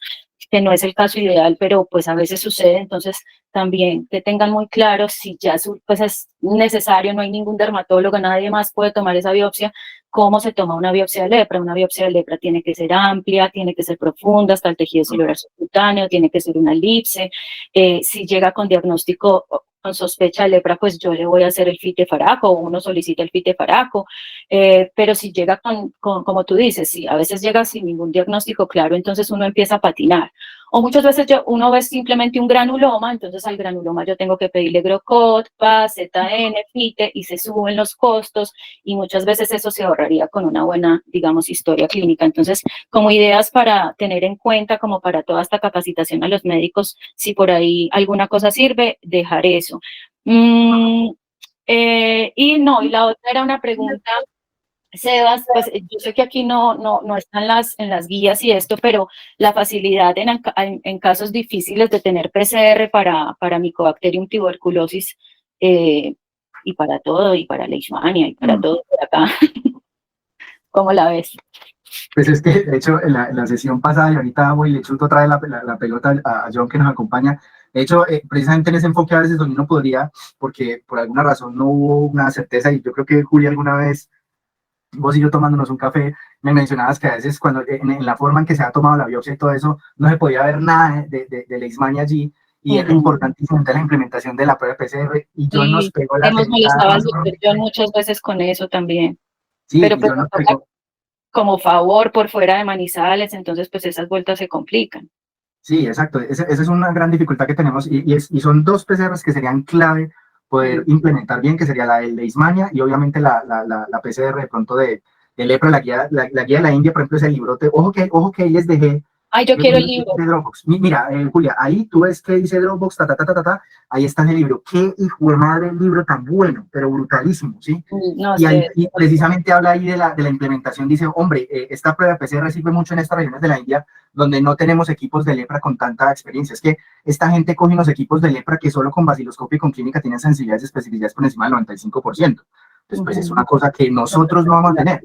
que no es el caso ideal, pero pues a veces sucede. Entonces, también que tengan muy claro si ya pues es necesario, no hay ningún dermatólogo, nadie más puede tomar esa biopsia. ¿Cómo se toma una biopsia de lepra? Una biopsia de lepra tiene que ser amplia, tiene que ser profunda hasta el tejido celular subcutáneo, tiene que ser una elipse. Si llega con diagnóstico con sospecha de lepra, pues yo le voy a hacer el FIT de Faraco, o uno solicita el FIT de Faraco. Pero si llega como tú dices, si a veces llega sin ningún diagnóstico claro, entonces uno empieza a patinar. O muchas veces uno ve simplemente un granuloma, entonces al granuloma yo tengo que pedirle Grocod, PAS, ZN, FITE, y se suben los costos, y muchas veces eso se ahorraría con una buena, digamos, historia clínica. Entonces, como ideas para tener en cuenta, como para toda esta capacitación a los médicos, si por ahí alguna cosa sirve, dejar eso. Y la otra era una pregunta, Sebas, pues yo sé que aquí no están en las guías y esto, pero la facilidad en casos difíciles de tener PCR para Mycobacterium tuberculosis, y para todo, y para Leishmania, y para todo por acá. ¿Cómo la ves? Pues es que, de hecho, en la sesión pasada, y ahorita voy y le chuto otra vez la pelota a John, que nos acompaña. De hecho, precisamente en ese enfoque a veces donde uno podría, porque por alguna razón no hubo una certeza, y yo creo que Julia alguna vez, vos y yo tomándonos un café, me mencionabas que a veces cuando en la forma en que se ha tomado la biopsia y todo eso, no se podía ver nada de Leishmania allí, y era importantísimo la implementación de la prueba PCR, y John nos pegó la hemos molestado al doctor John muchas veces con eso también. Sí, pero pues John nos pegó, como favor por fuera de Manizales, entonces pues esas vueltas se complican. sí, exacto. Esa es una gran dificultad que tenemos, y son dos PCRs que serían clave poder implementar bien, que sería la de Leishmania y obviamente la PCR de pronto de lepra. La guía de la India, por ejemplo, es el librote. Ojo que ahí les dejé. Ay, yo quiero el libro. Dropbox. Mira, Julia, ahí tú ves que dice Dropbox, ahí está en el libro. Qué hijo de madre el libro tan bueno, pero brutalísimo, ¿sí? No, Y precisamente habla ahí de la implementación. Dice, hombre, esta prueba de PCR sirve mucho en estas regiones de la India donde no tenemos equipos de lepra con tanta experiencia. Es que esta gente coge unos equipos de lepra que solo con vaciloscopio y con clínica tienen sensibilidades y especificidades por encima del 95%. Entonces, pues es una cosa que nosotros no vamos a tener.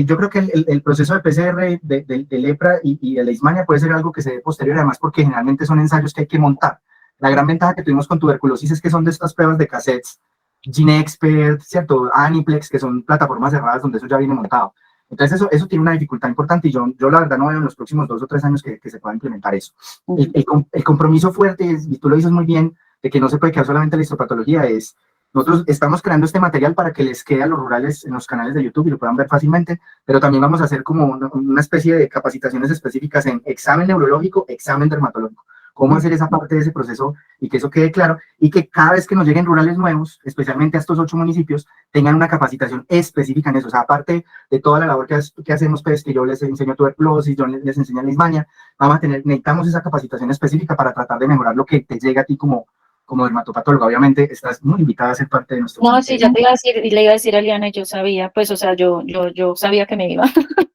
Yo creo que el proceso de PCR de lepra y de Leishmania puede ser algo que se dé posterior, además porque generalmente son ensayos que hay que montar. La gran ventaja que tuvimos con tuberculosis es que son de estas pruebas de cassettes, GeneXpert, ¿cierto? Aniplex, que son plataformas cerradas donde eso ya viene montado. Entonces eso tiene una dificultad importante, y yo la verdad no veo en los próximos 2 o 3 años que se pueda implementar eso. El compromiso fuerte, y tú lo dices muy bien, de que no se puede quedar solamente la histopatología, es nosotros estamos creando este material para que les quede a los rurales en los canales de YouTube y lo puedan ver fácilmente, pero también vamos a hacer como una especie de capacitaciones específicas en examen neurológico, examen dermatológico, cómo hacer esa parte de ese proceso y que eso quede claro, y que cada vez que nos lleguen rurales nuevos, especialmente a estos 8 municipios, tengan una capacitación específica en eso. O sea, aparte de toda la labor que hacemos, pues, que yo les enseño tuberculosis, yo les enseño Leishmania, necesitamos esa capacitación específica para tratar de mejorar lo que te llega a ti como dermatopatóloga. Obviamente estás muy invitada a ser parte de nuestro. No, sí, ya te iba a decir, y le iba a decir a Eliana, y yo sabía, pues, o sea, yo sabía que me iba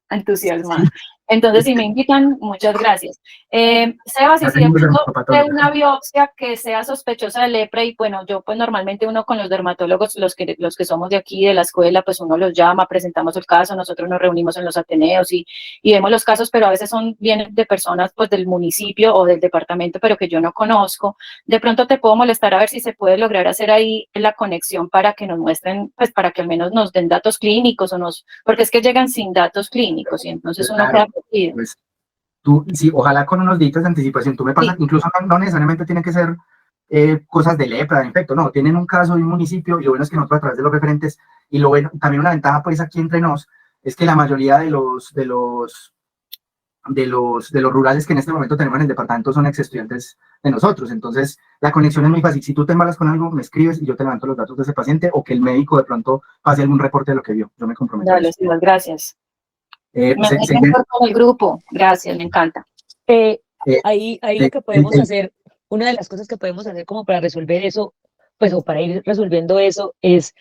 a entusiasmar. Entonces, si me invitan, muchas gracias. Sebas, y si de una biopsia que sea sospechosa de lepra, y bueno, yo pues normalmente uno con los dermatólogos, los que somos de aquí, de la escuela, pues uno los llama, presentamos el caso, nosotros nos reunimos en los ateneos y vemos los casos, pero a veces vienen de personas pues del municipio o del departamento, pero que yo no conozco. De pronto te puedo molestar a ver si se puede lograr hacer ahí la conexión para que nos muestren, pues para que al menos nos den datos clínicos, porque es que llegan sin datos clínicos y entonces uno queda perdido. Pues, sí, ojalá con unos días de anticipación. Tú me pasas, sí. Incluso no necesariamente tiene que ser cosas de lepra, de infecto, no, tienen un caso de un municipio, y lo bueno es que nosotros a través de los referentes, y lo bueno, también una ventaja pues aquí entre nos, es que la mayoría de los rurales que en este momento tenemos en el departamento son ex estudiantes de nosotros. Entonces la conexión es muy fácil. Si tú te embalas con algo, me escribes y yo te levanto los datos de ese paciente, o que el médico de pronto pase algún reporte de lo que vio. Yo me comprometo. Dale, sí, gracias. Me con el grupo, gracias, me encanta. Ahí lo que podemos hacer, una de las cosas que podemos hacer como para resolver eso, pues, o para ir resolviendo eso, es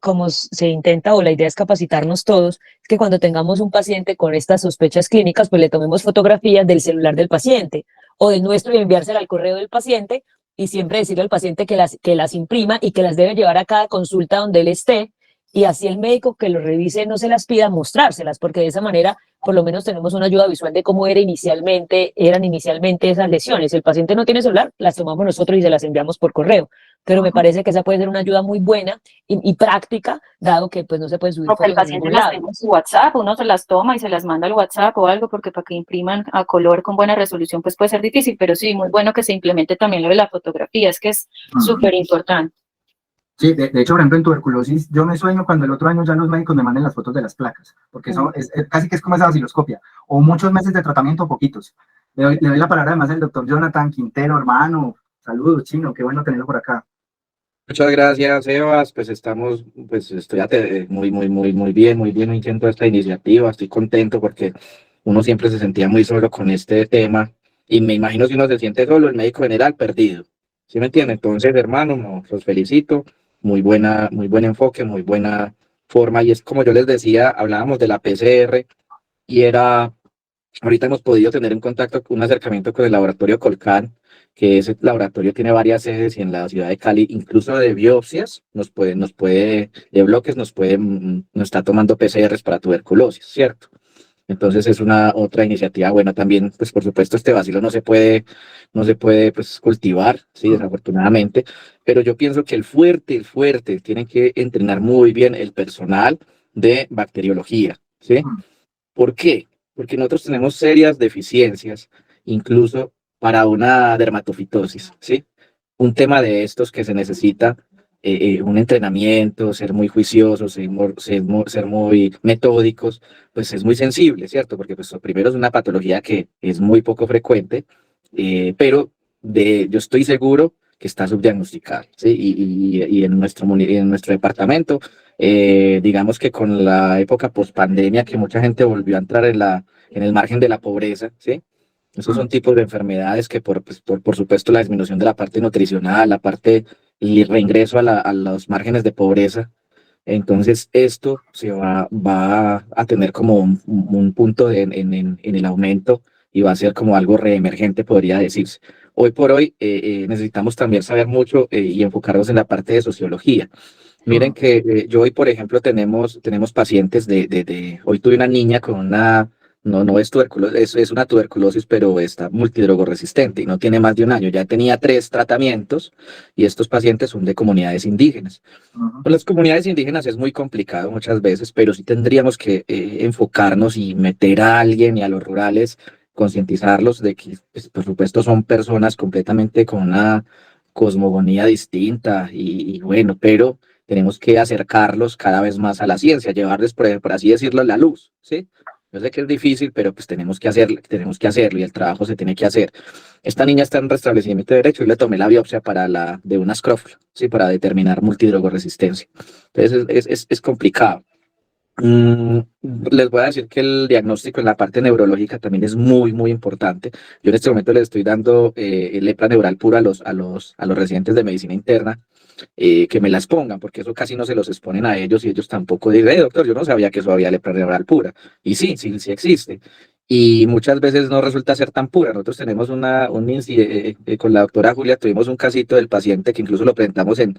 como se intenta o la idea es capacitarnos todos, es que cuando tengamos un paciente con estas sospechas clínicas, pues le tomemos fotografías del celular del paciente o del nuestro y enviársela al correo del paciente y siempre decirle al paciente que las imprima y que las debe llevar a cada consulta donde él esté y así el médico que lo revise no se las pida mostrárselas, porque de esa manera por lo menos tenemos una ayuda visual de cómo eran inicialmente esas lesiones. Si el paciente no tiene celular, las tomamos nosotros y se las enviamos por correo. Pero me parece que esa puede ser una ayuda muy buena y práctica, dado que pues no se puede subir O que el fotos a paciente ningún las lado. tenga en su WhatsApp, uno se las toma y se las manda al WhatsApp o algo, porque para que impriman a color con buena resolución, pues puede ser difícil, pero sí, muy bueno que se implemente también lo de la fotografía, es que es súper importante. Sí, de hecho, por ejemplo, en tuberculosis, yo me sueño cuando el otro año ya los médicos me manden las fotos de las placas, porque eso es casi que es como esa vaciloscopia, o muchos meses de tratamiento o poquitos. Le doy la palabra además al doctor Jonathan Quintero, hermano. Saludos, Chino, qué bueno tenerlo por acá. Muchas gracias, Evas. Pues estoy muy bien, muy contento de esta iniciativa. Estoy contento porque uno siempre se sentía muy solo con este tema y me imagino si uno se siente solo, el médico general perdido. ¿Sí me entiende? Entonces, hermano, no, los felicito. Muy buen enfoque, muy buena forma. Y es como yo les decía, hablábamos de la PCR y ahorita hemos podido tener un contacto, un acercamiento con el laboratorio Colcan, que ese laboratorio tiene varias sedes y en la ciudad de Cali, incluso de biopsias, de bloques, nos está tomando PCRs para tuberculosis, ¿cierto? Entonces es una otra iniciativa buena también, pues por supuesto este vacilo no se puede pues cultivar, sí, desafortunadamente, pero yo pienso que el fuerte, tiene que entrenar muy bien el personal de bacteriología, ¿sí? ¿Por qué? Porque nosotros tenemos serias deficiencias, incluso para una dermatofitosis, ¿sí? Un tema de estos que se necesita un entrenamiento, ser muy juiciosos, ser muy metódicos, pues es muy sensible, ¿cierto? Porque pues primero es una patología que es muy poco frecuente, pero yo estoy seguro que está subdiagnosticada, ¿sí? Y en nuestro departamento, digamos que con la época post-pandemia, que mucha gente volvió a entrar en el margen de la pobreza, ¿sí? Esos son tipos de enfermedades que por supuesto la disminución de la parte nutricional, y reingreso a los márgenes de pobreza. Entonces esto va a tener como un punto en el aumento y va a ser como algo reemergente, podría decirse. Hoy por hoy necesitamos también saber mucho y enfocarnos en la parte de sociología. Miren que yo hoy, por ejemplo, tenemos pacientes hoy tuve una niña con no es tuberculosis, es una tuberculosis, pero está multidrogoresistente y no tiene más de un año. Ya tenía 3 tratamientos y estos pacientes son de comunidades indígenas. Con las comunidades indígenas es muy complicado muchas veces, pero sí tendríamos que enfocarnos y meter a alguien y a los rurales, concientizarlos de que, pues, por supuesto, son personas completamente con una cosmogonía distinta y bueno, pero tenemos que acercarlos cada vez más a la ciencia, llevarles, por así decirlo, a la luz, ¿sí? Yo sé que es difícil, pero pues tenemos que hacerlo y el trabajo se tiene que hacer. Esta niña está en restablecimiento de derecho y le tomé la biopsia de una escrófula, ¿sí? Para determinar multidrogoresistencia. Entonces es complicado. Les voy a decir que el diagnóstico en la parte neurológica también es muy importante. Yo en este momento les estoy dando lepra neural pura a los residentes de medicina interna, que me las pongan, porque eso casi no se los exponen a ellos y ellos tampoco dicen, doctor, yo no sabía que eso había lepra neural pura. Y sí existe. Y muchas veces no resulta ser tan pura. Nosotros tenemos con la doctora Julia, tuvimos un casito del paciente que incluso lo presentamos en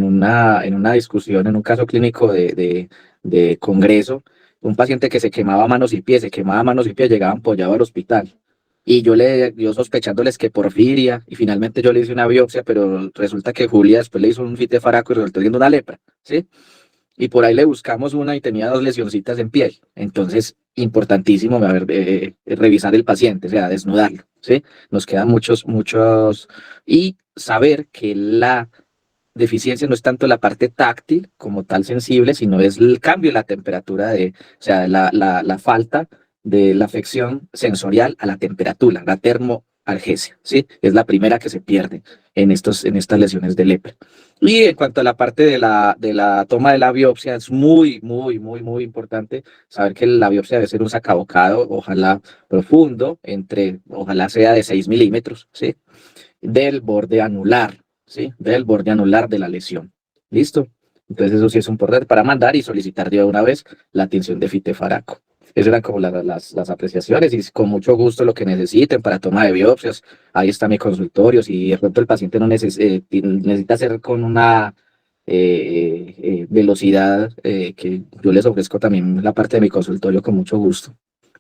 una discusión, en un caso clínico de congreso, un paciente que se quemaba manos y pies, llegaba ampollado al hospital. Y yo sospechándoles que porfiria, y finalmente yo le hice una biopsia, pero resulta que Julia después le hizo un fitefaraco y resultó siendo una lepra, ¿sí? Y por ahí le buscamos una y tenía 2 lesioncitas en piel. Entonces, importantísimo revisar el paciente, o sea, desnudarlo, ¿sí? Nos quedan muchos, y saber que la deficiencia no es tanto la parte táctil como tal sensible, sino es el cambio de la temperatura o sea, la falta de la afección sensorial a la temperatura, la termoalgesia, ¿sí? Es la primera que se pierde en estas lesiones de lepra. Y en cuanto a la parte de la toma de la biopsia, es muy importante saber que la biopsia debe ser un sacabocado, ojalá profundo, ojalá sea de 6 milímetros, ¿sí? Del borde anular, ¿sí? Del borde anular de la lesión. listo. Entonces eso sí es importante para mandar y solicitar de una vez la atención de fitefaraco. Esas eran como las apreciaciones y con mucho gusto lo que necesiten para toma de biopsias. Ahí está mi consultorio. Si de pronto el paciente no necesita hacer con una velocidad que yo les ofrezco también la parte de mi consultorio con mucho gusto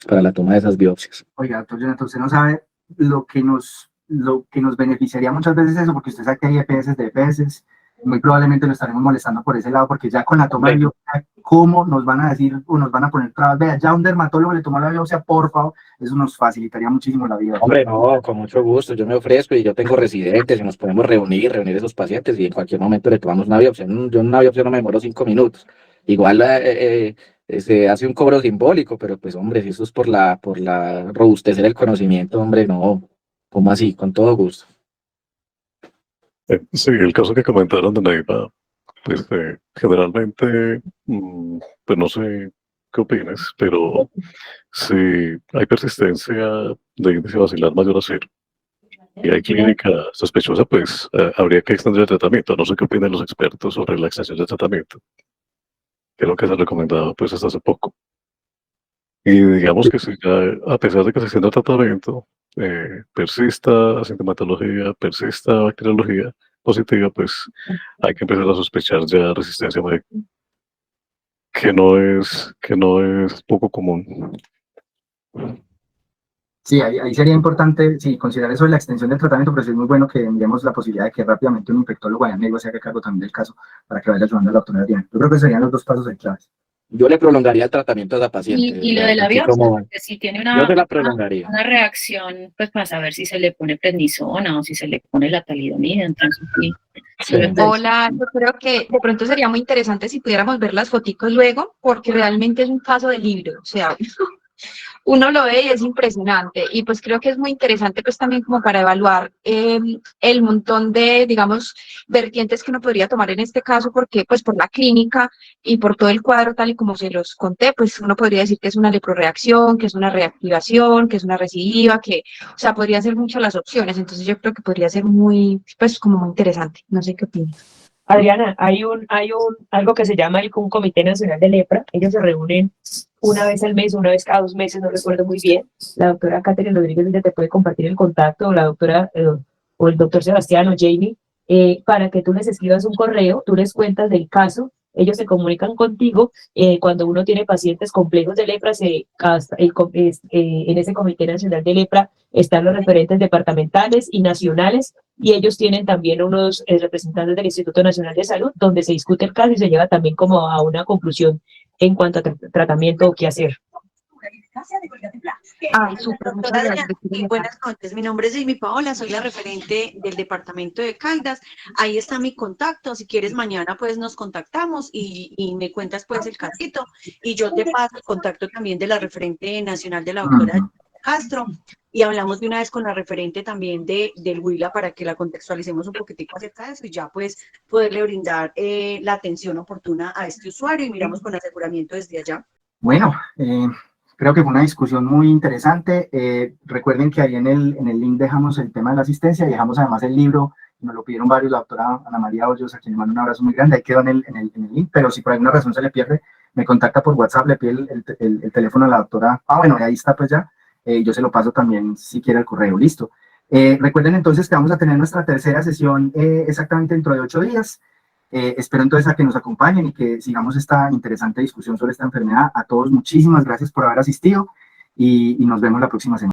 para la toma de esas biopsias. Oiga, doctor Jonathan, usted no sabe lo que nos beneficiaría muchas veces eso, porque usted sabe que hay EPS de EPS, muy probablemente lo estaremos molestando por ese lado, porque ya con la toma de biopsia, ¿cómo nos van a decir o nos van a poner trabas? Vea, ya un dermatólogo le tomó la biopsia, por favor, eso nos facilitaría muchísimo la vida. Hombre, no, con mucho gusto, yo me ofrezco y yo tengo residentes y nos podemos reunir esos pacientes y en cualquier momento le tomamos una biopsia. Yo en una biopsia no me demoro 5 minutos. Igual se hace un cobro simbólico, pero pues hombre, si eso es por la robustecer el conocimiento, hombre, no, ¿cómo así? Con todo gusto. Sí, el caso que comentaron de Neiva, pues generalmente, pues no sé qué opinas, pero si hay persistencia de índice basilar mayor a 0 y hay clínica sospechosa, pues habría que extender el tratamiento. No sé qué opinan los expertos sobre la extensión del tratamiento, que es lo que se ha recomendado pues hasta hace poco. Y digamos que si ya, a pesar de que se extienda el tratamiento, persista sintomatología, persista bacteriología positiva, pues hay que empezar a sospechar ya resistencia médica, que no es poco común. Sí, ahí sería importante considerar eso de la extensión del tratamiento, pero sí es muy bueno que miremos la posibilidad de que rápidamente un infectólogo allá en Neiva se haga cargo también del caso para que vaya ayudando a la doctora Diana. Yo creo que serían los dos pasos ahí claves. Yo le prolongaría el tratamiento a la paciente. Y lo de la así biopsia, como- porque si tiene yo se la prolongaría. una reacción, pues para saber si se le pone prednisona o si se le pone la talidomida, entonces sí. Sí. Hola, yo creo que de pronto sería muy interesante si pudiéramos ver las foticos luego, porque realmente es un caso de libro, o sea, uno lo ve y es impresionante, y pues creo que es muy interesante pues también como para evaluar el montón de, digamos, vertientes que uno podría tomar en este caso, porque pues por la clínica y por todo el cuadro tal y como se los conté, pues uno podría decir que es una leprorreacción, que es una reactivación, que es una recidiva, que, o sea, podría ser muchas las opciones, entonces yo creo que podría ser muy, pues como muy interesante, no sé qué opinas. Adriana, hay algo que se llama un Comité Nacional de Lepra. Ellos se reúnen una vez al mes, una vez cada 2 meses, no recuerdo muy bien. La doctora Catherine Rodríguez te puede compartir el contacto, o la doctora, o el doctor Sebastián o Jamie, para que tú les escribas un correo, tú les cuentas del caso, ellos se comunican contigo. Cuando uno tiene pacientes complejos de lepra, en ese Comité Nacional de Lepra están los referentes departamentales y nacionales, y ellos tienen también unos representantes del Instituto Nacional de Salud, donde se discute el caso y se llega también como a una conclusión en cuanto a tratamiento o qué hacer. Ay, súper, muchas Doctora gracias. Diana, buenas noches. Mi nombre es Jamie Paola, soy la referente del departamento de Caldas. Ahí está mi contacto. Si quieres, mañana pues nos contactamos y me cuentas pues el casito. Y yo te paso el contacto también de la referente nacional de la doctora Castro. Y hablamos de una vez con la referente también del Huila para que la contextualicemos un poquitico acerca de eso y ya pues poderle brindar la atención oportuna a este usuario y miramos con aseguramiento desde allá. Bueno, creo que fue una discusión muy interesante. Recuerden que ahí en el link dejamos el tema de la asistencia y dejamos además el libro, nos lo pidieron varios, la doctora Ana María Hoyos, a quien le mando un abrazo muy grande, ahí quedó en el link, pero si por alguna razón se le pierde, me contacta por WhatsApp, le pide el teléfono a la doctora, bueno, ahí está pues ya, yo se lo paso también si quiere el correo, listo. Recuerden entonces que vamos a tener nuestra tercera sesión exactamente dentro de 8 días. Espero entonces a que nos acompañen y que sigamos esta interesante discusión sobre esta enfermedad. A todos muchísimas gracias por haber asistido y nos vemos la próxima semana.